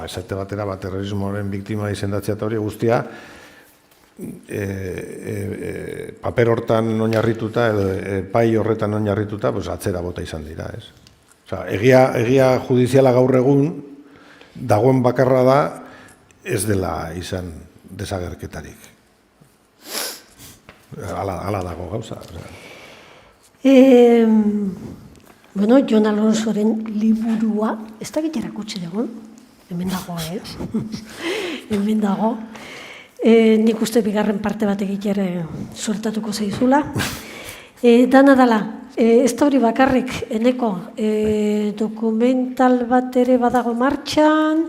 esate batera terrorismoaren biktima izendatzea eta hori guztia, paper hortan oinarrituta edo pai horretan oinarrituta atzera bota izan dira, ez? Egia judiziala gaur egun dagoen bakarra da ez dela izan desagerketarik. Hala dago gauza. Jon Alonsoren liburua, ez da gitera kutsi dago, hemen dago, ez? Hemen dago. Nik uste bigarren parte bat egitere suertatuko zeizula. Dana dala, ez da hori bakarrik, eneko, dokumental bat ere badago martxan,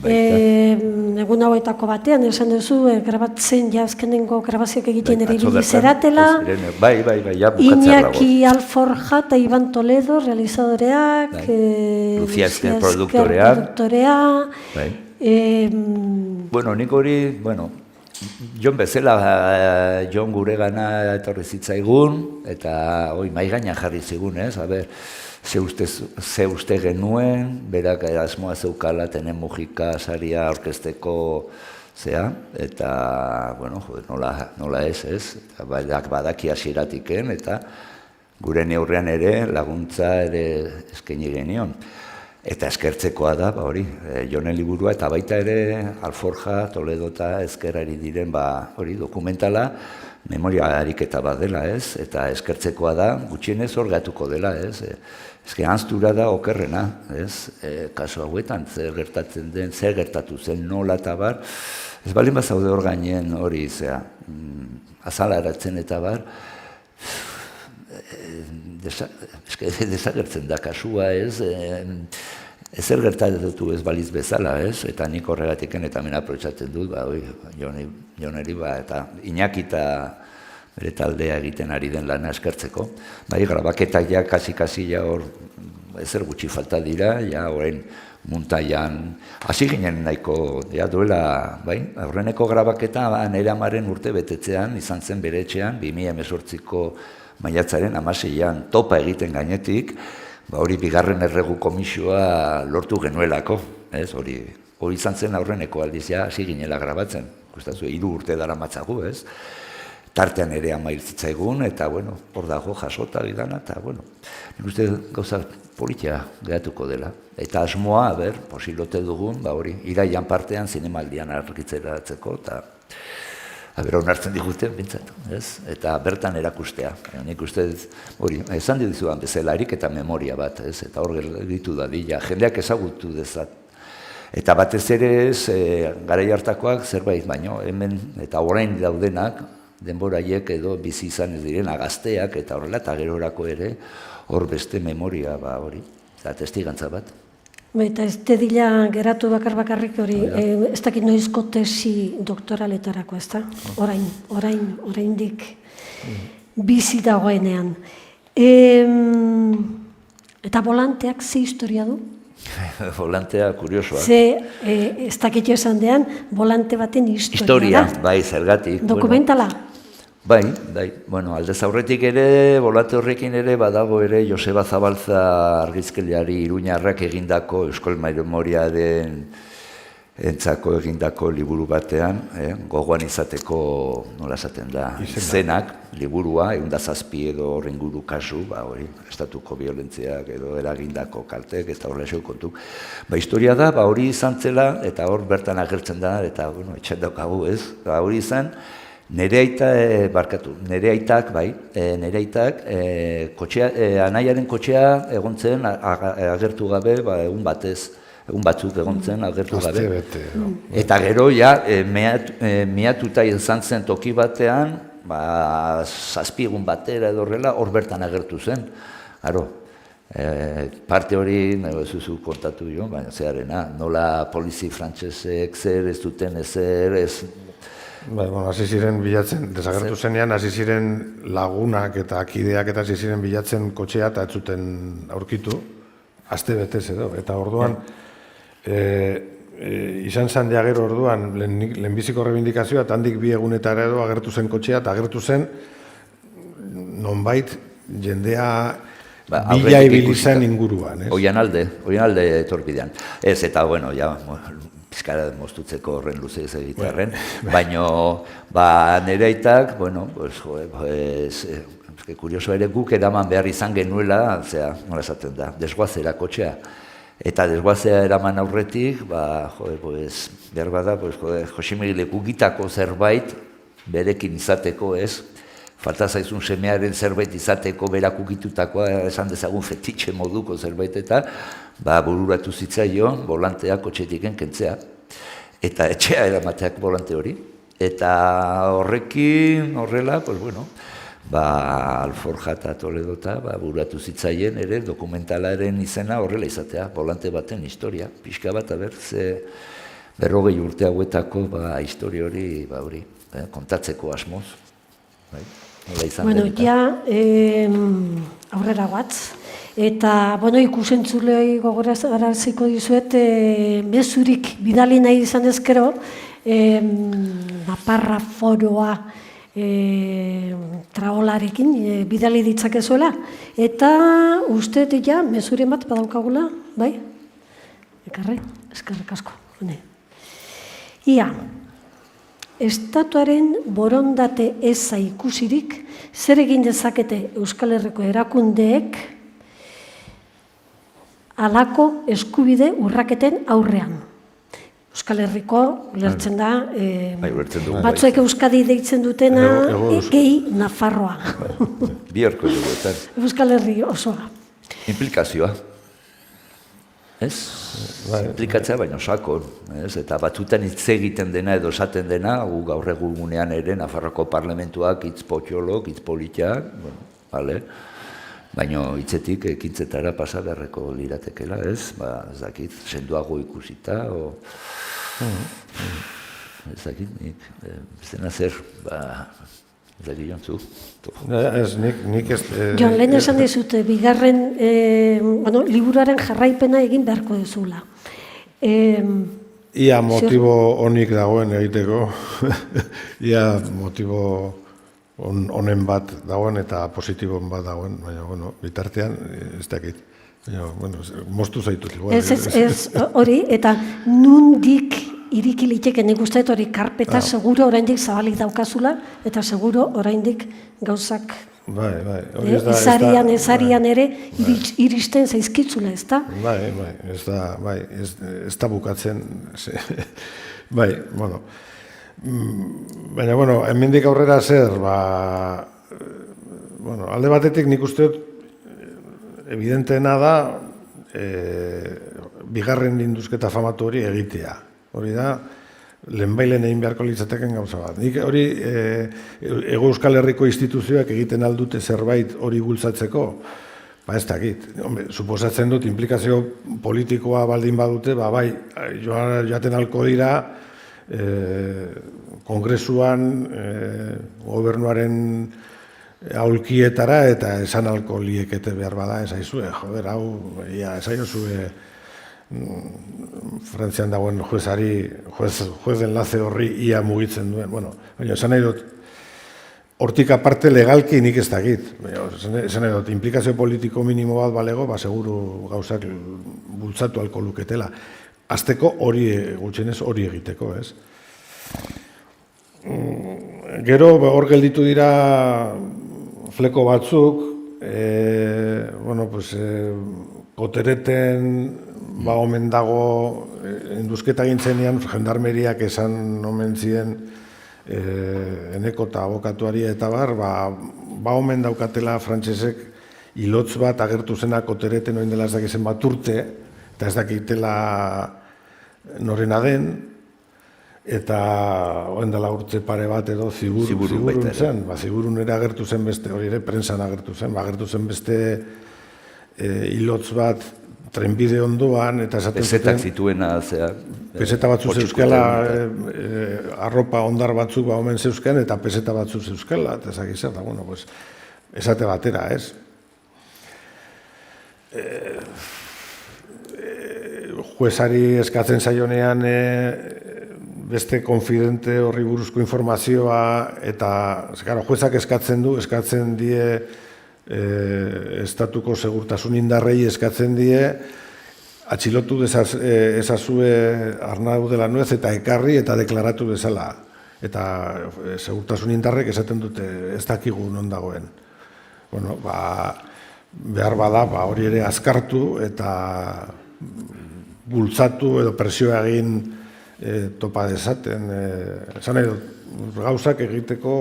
egun hauetako batean, esan duzu, grabatzen azkenengo grabazioak egiten ere ibizeratela, Iñaki Alforja eta Iban Toledo, realizadoreak, Lucía Esker produktorea. Nik hori, Jon bezala, Jon gure gana etorri zitzaigun, eta mai gaina jarri zigun, ez? Ze uste genuen, berak asmoa zeukala Tenen Mujika saria orkesteko zea, eta, nola ez, badak badaki hasieratiken, eta gure neurrean ere laguntza ere eskaini genion. Eta eskertzekoa da, hori, Jonen liburua, eta baita ere Alforja, Toledo eta Ezkerrari diren, hori, dokumentala, memoria ariketa bat dela, ez? Eta eskertzekoa da, gutxienez hor gatuko dela, ez? Ezke, hanztura da okerrena, ez? Kasu hauetan, zer gertatzen den, zer gertatu zen, nola eta bar, ez balin bazaude hor gainen hori, azalaratzen eta bar, desagertzen da kasua, ez? Ezer gertatu ez baliz bezala, ez? Eta nik horregatiken eta hemen aprotxatzen dut, Joneri, eta Iñaki eta bere taldea egiten ari den lana eskertzeko. Grabaketak ja, kasi ja hor, ezer gutxi falta dira, ja orain muntaian, hasi ginen nahiko, ja duela, aurreneko grabaketa nire amaren urte betetzean, izan zen bere etxean, 2018ko maiatzaren 16an topa egiten gainetik, hori bigarren erregu komisioa lortu genuelako, ez, hori izan zen aurreneko aldiz, ja, hasi ginela grabatzen, gustatu 3 urte dara matzagu, ez, tartean ere ama hiltzitzaigun, eta, bueno, hor dago jasota gidana, eta, bueno, nik uste gauza politia gehatuko dela. Eta asmoa, posilote dugun, hori, iraian partean zinemaldian argitzeratzeko, eta onartzen diguten, bintzat, ez? Eta bertan erakustea. Nik uste, hori, esan dizuan bezalarik eta memoria bat, ez? Eta hor gelditu da dila, jendeak ezagutu dezat. Eta batez ere ez, garai hartakoak zerbait baino, hemen eta orain daudenak, denboraiek edo bizi izan ez direna gazteak eta horrela, eta gerorako ere, hor beste memoria, hori, eta testigantza bat. Eta ez dela geratu bakarrik hori, ez dakit noizko tesi doktoraletarako, ez da? Oraindik bizi dagoenean. Eta volanteak ze historia du? Volantea kuriosoa. Ez dakit esan dean, volante baten historia da. Bai, zergatik. Dokumentala? Bai, bueno, aldez aurretik ere, volante horrekin ere, badago ere Joseba Zabalza argizkilari Iruñarrak egindako Euskal Memoriaren entzako egindako liburu batean, gogoan izateko, nola esaten da, izenak, liburua, 107 edo horren guru kasu, hori, estatuko violentziak edo eragindako kaltek, eta horrela eseu kontu. Historia da, hori izan zela, eta hor bertan agertzen da, eta, bueno, etxen daukagu, ez, hori izan, nire aitak, anaiaren kotxea egon zen agertu gabe, egun batzuk egon zen agertu gabe. Eta gero, miatuta izan zen toki batean, 7 egun batera edo horrela, hor bertan agertu zen. Parte hori, nahi zuzu kontatu jo, baina zeharena, nola polizi frantsesek zer, ez duten ezer, ez... Hasi ziren bilatzen, desagertu zenean, hasi ziren lagunak eta akideak eta hasi ziren bilatzen kotxea eta ez zuten aurkitu, aste betez edo. Eta orduan, izan zan gero orduan, lehenbiziko rebindikazioa, eta handik 2 egunetara edo agertu zen kotxea, eta agertu zen, nonbait, jendea bila ibili zen inguruan. Oian alde etorbidean. Ez, eta, bueno, ja... Pizkara moztutzeko horren luze ez egitearen, baina nire aitak, bueno, kurioso ere guk eraman behar izan genuela, nola esaten da, desguazera kotxea. Eta desguazera eraman aurretik, behar bada, Josimegilek ugitako zerbait berekin izateko, ez? Falta zaizun semearen zerbait izateko berak ugitutakoa, esan dezagun fetitxe moduko zerbait eta bururatu zitzaion volantea kotxetiken kentzea. Eta etxea eramateak volante hori. Eta horrekin, horrela, Alforja eta Toledo eta bururatu zitzaien ere dokumentalaren izena horrela izatea, volante baten historia. Pixka bat, ze 40 urte hauetako historia hori kontatzeko asmoz. Bueno, ja, aurrera guatz. Eta, bueno, ikusentzulei gogoraraziko dizuet, mezurik bidali nahi izan ezkero, Naparra foroa traolarekin bidali ditzakezuela. Eta uste ja, mezuren bat badaukagula, bai? Ekarri, eskerrik asko. Ia, estatuaren borondate eza ikusirik, zer egin dezakete Euskal Herriko erakundeek halako eskubide urraketen aurrean. Euskal Herriko ulertzen da, batzuek Euskadi deitzen dutena, gehi Nafarroa. Biharko dugu, eta Euskal Herri osoa. implikazioa. Ez? Implikatzea baino sakon, ez? Eta batzutan hitz egiten dena edo esaten dena, gu gaur egunean ere Nafarroko parlamentuak hitz potxolok, hitz politiak, bale? Baina hitzetik ekintzetara pasa beharreko liratekela, ez? Ez dakit, sendoago ikusita, ez dakit, zena zer, ez dakit jontzu. Ez, nik ez... Jon, lehen esan dizute, bigarren, liburuaren jarraipena egin beharko duzula. Ia motibo honik dagoen egiteko, ia motibo honen bat dagoen eta positibon bat dagoen, baina, bitartean, ez dakit. Moztu zaitut. Ez, hori, eta nundik iriki liteke nik uste hori karpeta seguro oraindik zabalik daukazula, eta seguro oraindik gauzak ezarian ere iristen zaizkitzula, ez da? Ez da bukatzen. Baina, hemendik aurrera zer, alde batetik nik uste dut evidenteena da bigarren induzketa famatu hori egitea. Hori da, lehenbailen egin beharko litzateken gauza bat. Nik hori Hego Euskal Herriko instituzioak egiten aldute zerbait hori bultzatzeko, ez dakit. Suposatzen dut, implikazio politikoa baldin badute, bai, joaten alko dira, kongresuan, gobernuaren aulkietara eta esan alko liekete behar bada, esaizue, joder, hau, esaiozue, Frantzian dagoen juez enlace horri ia mugitzen duen. Baina, esan nahi dut, hortik aparte legalki nik ez dakit. Esan nahi dut, implikazio politiko minimo bat balego, seguru gauzak bultzatu alko luketela. Azteko hori, gutxenez hori egiteko, ez? Gero, hor gelditu dira fleko batzuk, Kotereten omen dago induzketa gintzenean, jendarmeriak esan omen ziren eneko eta abokatuari eta omen daukatela frantsesek hilotz bat agertu zena Kotereten oin dela ez dakizen bat urte, eta ez dakitela norena den, eta oen dela urte pare bat edo zigurun zen. Zigurun ere agertu zen beste, hori ere prensan agertu zen, agertu zen beste hilotz bat trenbide ondoan, eta esaten zuten... Pesetak zituena, zea... Peseta batzuk zeuzkela, arropa ondar batzuk omen zeuzken, eta peseta batzuk zeuzkela, eta ezak izan, esate batera, ez? Juezari eskatzen zaionean beste konfidente horri buruzko informazioa, eta juezak eskatzen die estatuko segurtasun indarrei eskatzen die, atxilotu ezazue Arnau de la Nuez eta ekarri eta deklaratu bezala. Eta segurtasun indarrek esaten dute ez dakigu non dagoen. Behar bada hori ere azkartu eta bultzatu edo presioa egin topa dezaten. Esan nahi dut, gauzak egiteko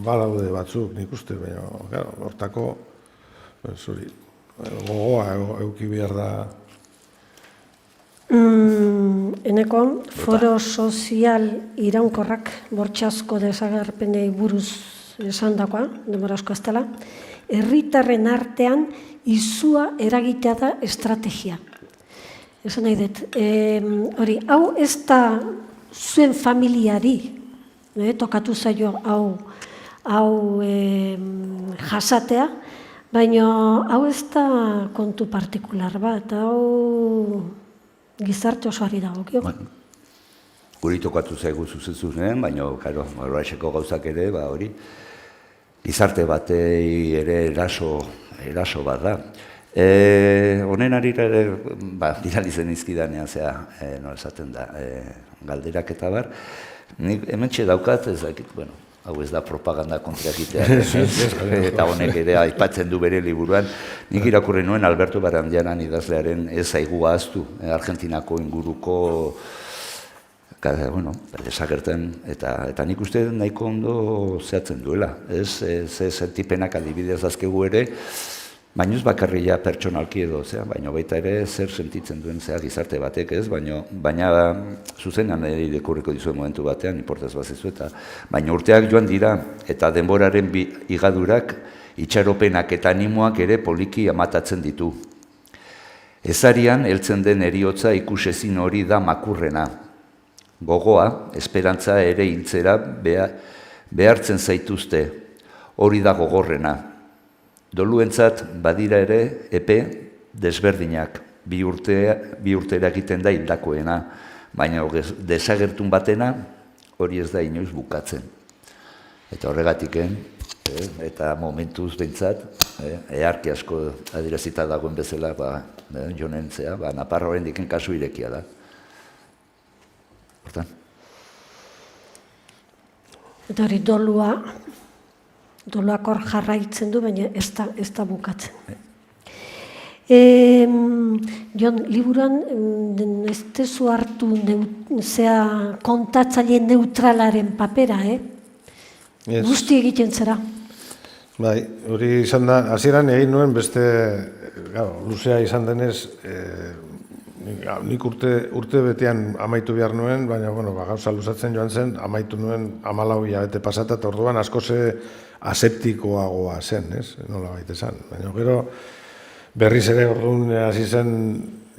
badaude batzuk, nik uste, baina hortako gogoa euki behar da. Eneko, foro sozial iraunkorrak bortxazko desagerpenei buruz esan dakoa, denbora asko ez dela, herritarren artean izua eragitea da estrategia. Esan nahi dut, hori, hau ez da zuen familiari, tokatu zaio hau jasatea, baina hau ez da kontu partikular bat, hau gizarte osoari dagokio. Guri tokatu zaigu zuzen, baina, horrexeko gauzak ere, hori, gizarte batei ere eraso bat da. Honen arira ere, bidali zen izkidanean, nola esaten da, galderak eta bar, Nik hementxe daukat, ez dakit, bueno, hau ez da propaganda kontrakitea, eta honek ere aipatzen du bere liburuan. Nik irakurri nuen Alberto Barandiaran idazlearen Ez zaigu ahaztu, Argentinako inguruko, bueno, desagerten, eta nik uste nahiko ondo zehatzen duela. Ez tipenak adibidez dazkegu ere, baina ez bakarria pertsonalki edo, baina baita ere zer sentitzen duen gizarte batek, ez? Baina zuzenan irakurriko dizuen momentu batean, inportaz bazizu, baina urteak joan dira, eta denboraren igadurak, itxaropenak eta animoak ere poliki amatatzen ditu. Ezarian, heltzen den heriotza ikusezin hori da makurrena. Gogoa, esperantza ere hiltzera behartzen zaituzte, hori da gogorrena. Doluentzat badira ere epe desberdinak, bi urtera egiten da hildakoena, baina desagertun batena hori ez da inoiz bukatzen. Eta horregatik, eta momentuz behintzat, eharki asko adierazita dagoen bezala jonentzea, Naparra oraindik kasu irekia da. Hortan. Eta hori doluak hor jarraitzen du, baina ez da bukatzen. Jon, liburuan ez tezu hartu kontatzaile neutralaren papera, Guzti egiten zera. Bai, hori izan da, hasieran egin nuen beste, luzea izan denez, nik urte betean amaitu behar nuen, baina gauza luzatzen joan zen, amaitu nuen 14 hilabete pasata, eta orduan asko aseptikoagoa zen, nola baita esan. Baina gero berriz ere orduan hasi zen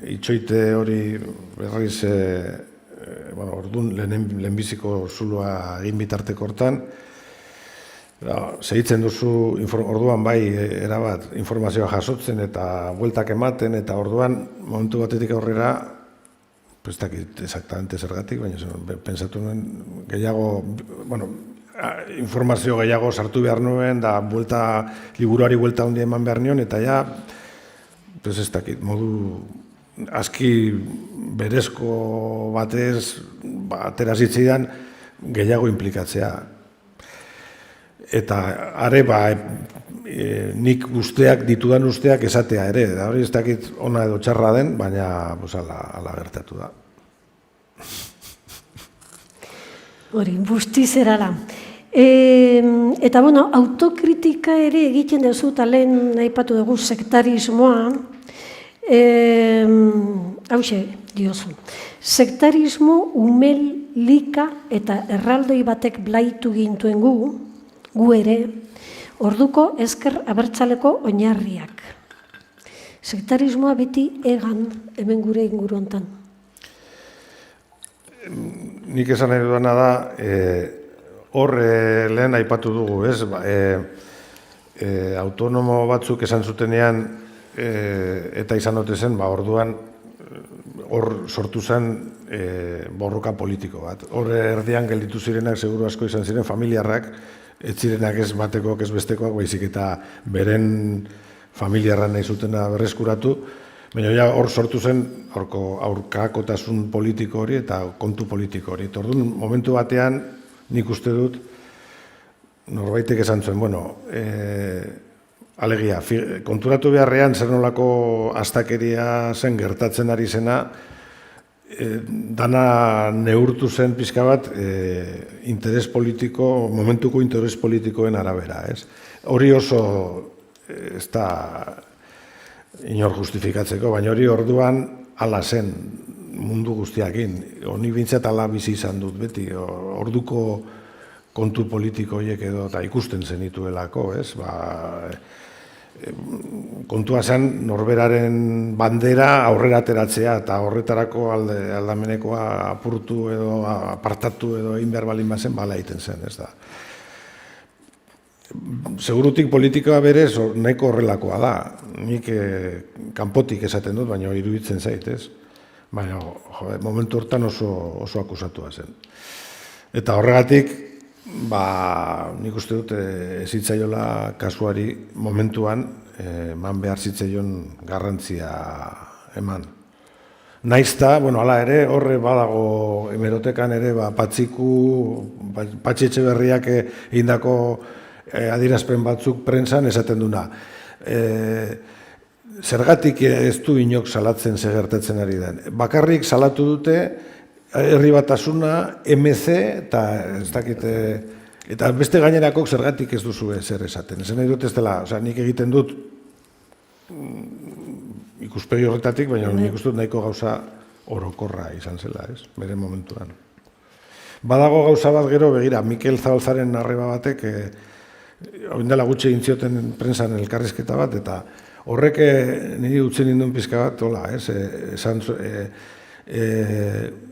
itxoite hori berriz, orduan lehenbiziko zuloa egin bitarteko hortan, segitzen duzu orduan bai erabat informazioa jasotzen eta bueltak ematen, eta orduan momentu batetik aurrera, ez dakit exactamente zergatik, baina pensatu nuen gehiago, informazio gehiago sartu behar nuen, da liburuari buelta handi eman behar nion, eta ja, ez dakit, modu aski berezko batez, atera zitzaidan gehiago implikatzea. Eta are nik ditudan usteak esatea ere, da hori ez dakit ona edo txarra den, baina ala gertatu da. Hori, bustiz erara. Eta autokritika ere egiten duzu, eta lehen aipatu dugu sektarismoa, hauxe diozu. Sektarismo umel, lika eta erraldoi batek blaitu gintuen gu ere, orduko ezker abertzaleko oinarriak. Sektarismoa beti egan hemen gure inguru hontan. Nik esan nahi duena da, hor lehen aipatu dugu, ez? Autonomo batzuk esan zutenean eta izan dute zen, orduan hor sortu zen borroka politiko bat. Hor erdian gelditu zirenak, seguru asko izan ziren familiarrak, ez zirenak ez batekoak, ez bestekoak, baizik eta beren familiarra nahi zutena berreskuratu, baina hor sortu zen aurkakotasun politiko hori eta kontu politiko hori. Orduan, momentu batean, nik uste dut, norbaitek esan zuen, alegia, konturatu beharrean zer nolako astakeria zen gertatzen ari zena, dana neurtu zen pixka bat interes politiko, momentuko interes politikoen arabera. Hori oso ez da inor justifikatzeko, baina hori orduan ala zen mundu guztiakin. Honi bintzat ala bizi izan dut beti, orduko kontu politiko horiek edo eta ikusten zenituelako, kontua zen norberaren bandera aurrera ateratzea eta horretarako aldamenekoa apurtu edo apartatu edo egin behar balin bazen, bala egiten zen, ez da. Segurutik politikoa berez nahiko horrelakoa da. Nik kanpotik esaten dut, baina iruditzen zait, ez? Baina, momentu hortan oso akusatua zen. Eta horregatik, nik uste dut zitzaiola kasuari momentuan eman behar zitzaion garrantzia eman. Naizta, hala ere, horre badago hemerotekan ere, Patxi Etxeberriak egindako adierazpen batzuk prentsan esaten duna. Zergatik ez du inok salatzen gertatzen ari den. Bakarrik salatu dute Herri Batasuna, MC, eta ez dakite, eta beste gainerakok zergatik ez duzu zer esaten. Ezen nahi dut ez dela, nik egiten dut ikuspegi horretatik, baina nik uste dut nahiko gauza orokorra izan zela, ez, bere momentuan. Badago gauza bat gero, begira, Mikel Zabalzaren arreba batek, oindela gutxi egin zioten prentsan elkarrizketa bat, eta horrek niri utzen ninduen pizka bat, hola, ez,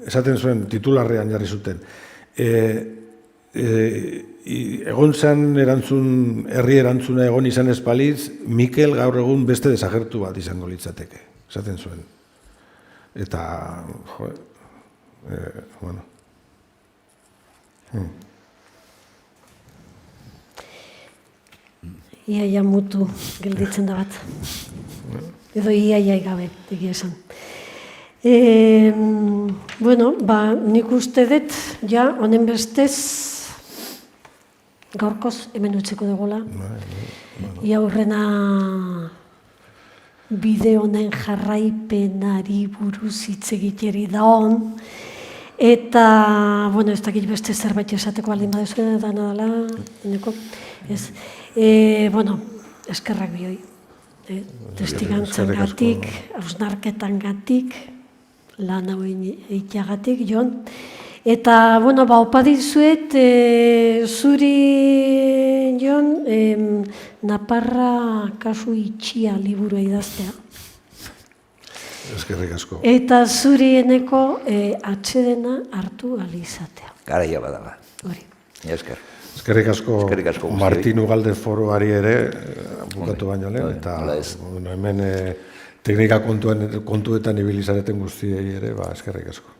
esaten zuen titularrean jarri zuten. Egon zen herri erantzuna egon izan ez balitz, Mikel gaur egun beste desagertu bat izango litzateke, esaten zuen. Eta, bueno. Iaia mutu gelditzen da bat. Edo iaia gabe, egia esan. Bueno, nik uste dut, ja, honen bestez, gaurkoz hemen utziko dugola. Ia horrena bide honen jarraipenari buruz hitz egiteri da hon. Eta, bueno, ez dakit beste zerbait esateko baldin badezu, eta nadala, eneko, ez. Bueno, eskerrak bioi. Testigantzangatik, hausnarketangatik, lan hau eiteagatik, Jon. Eta, bueno, opa dizuet, zuri, Jon, Naparra kasu itxia liburua idaztea. Eskerrik asko. Eta zuri eneko atsedena hartu alizatea. Garaia badala. Hori. Esker. Eskerrik asko Martin Ugalde foroari ere, bukatu baino lehen, eta hemen teknika kontuetan ibilizareten guztiei ere, eskerrik asko.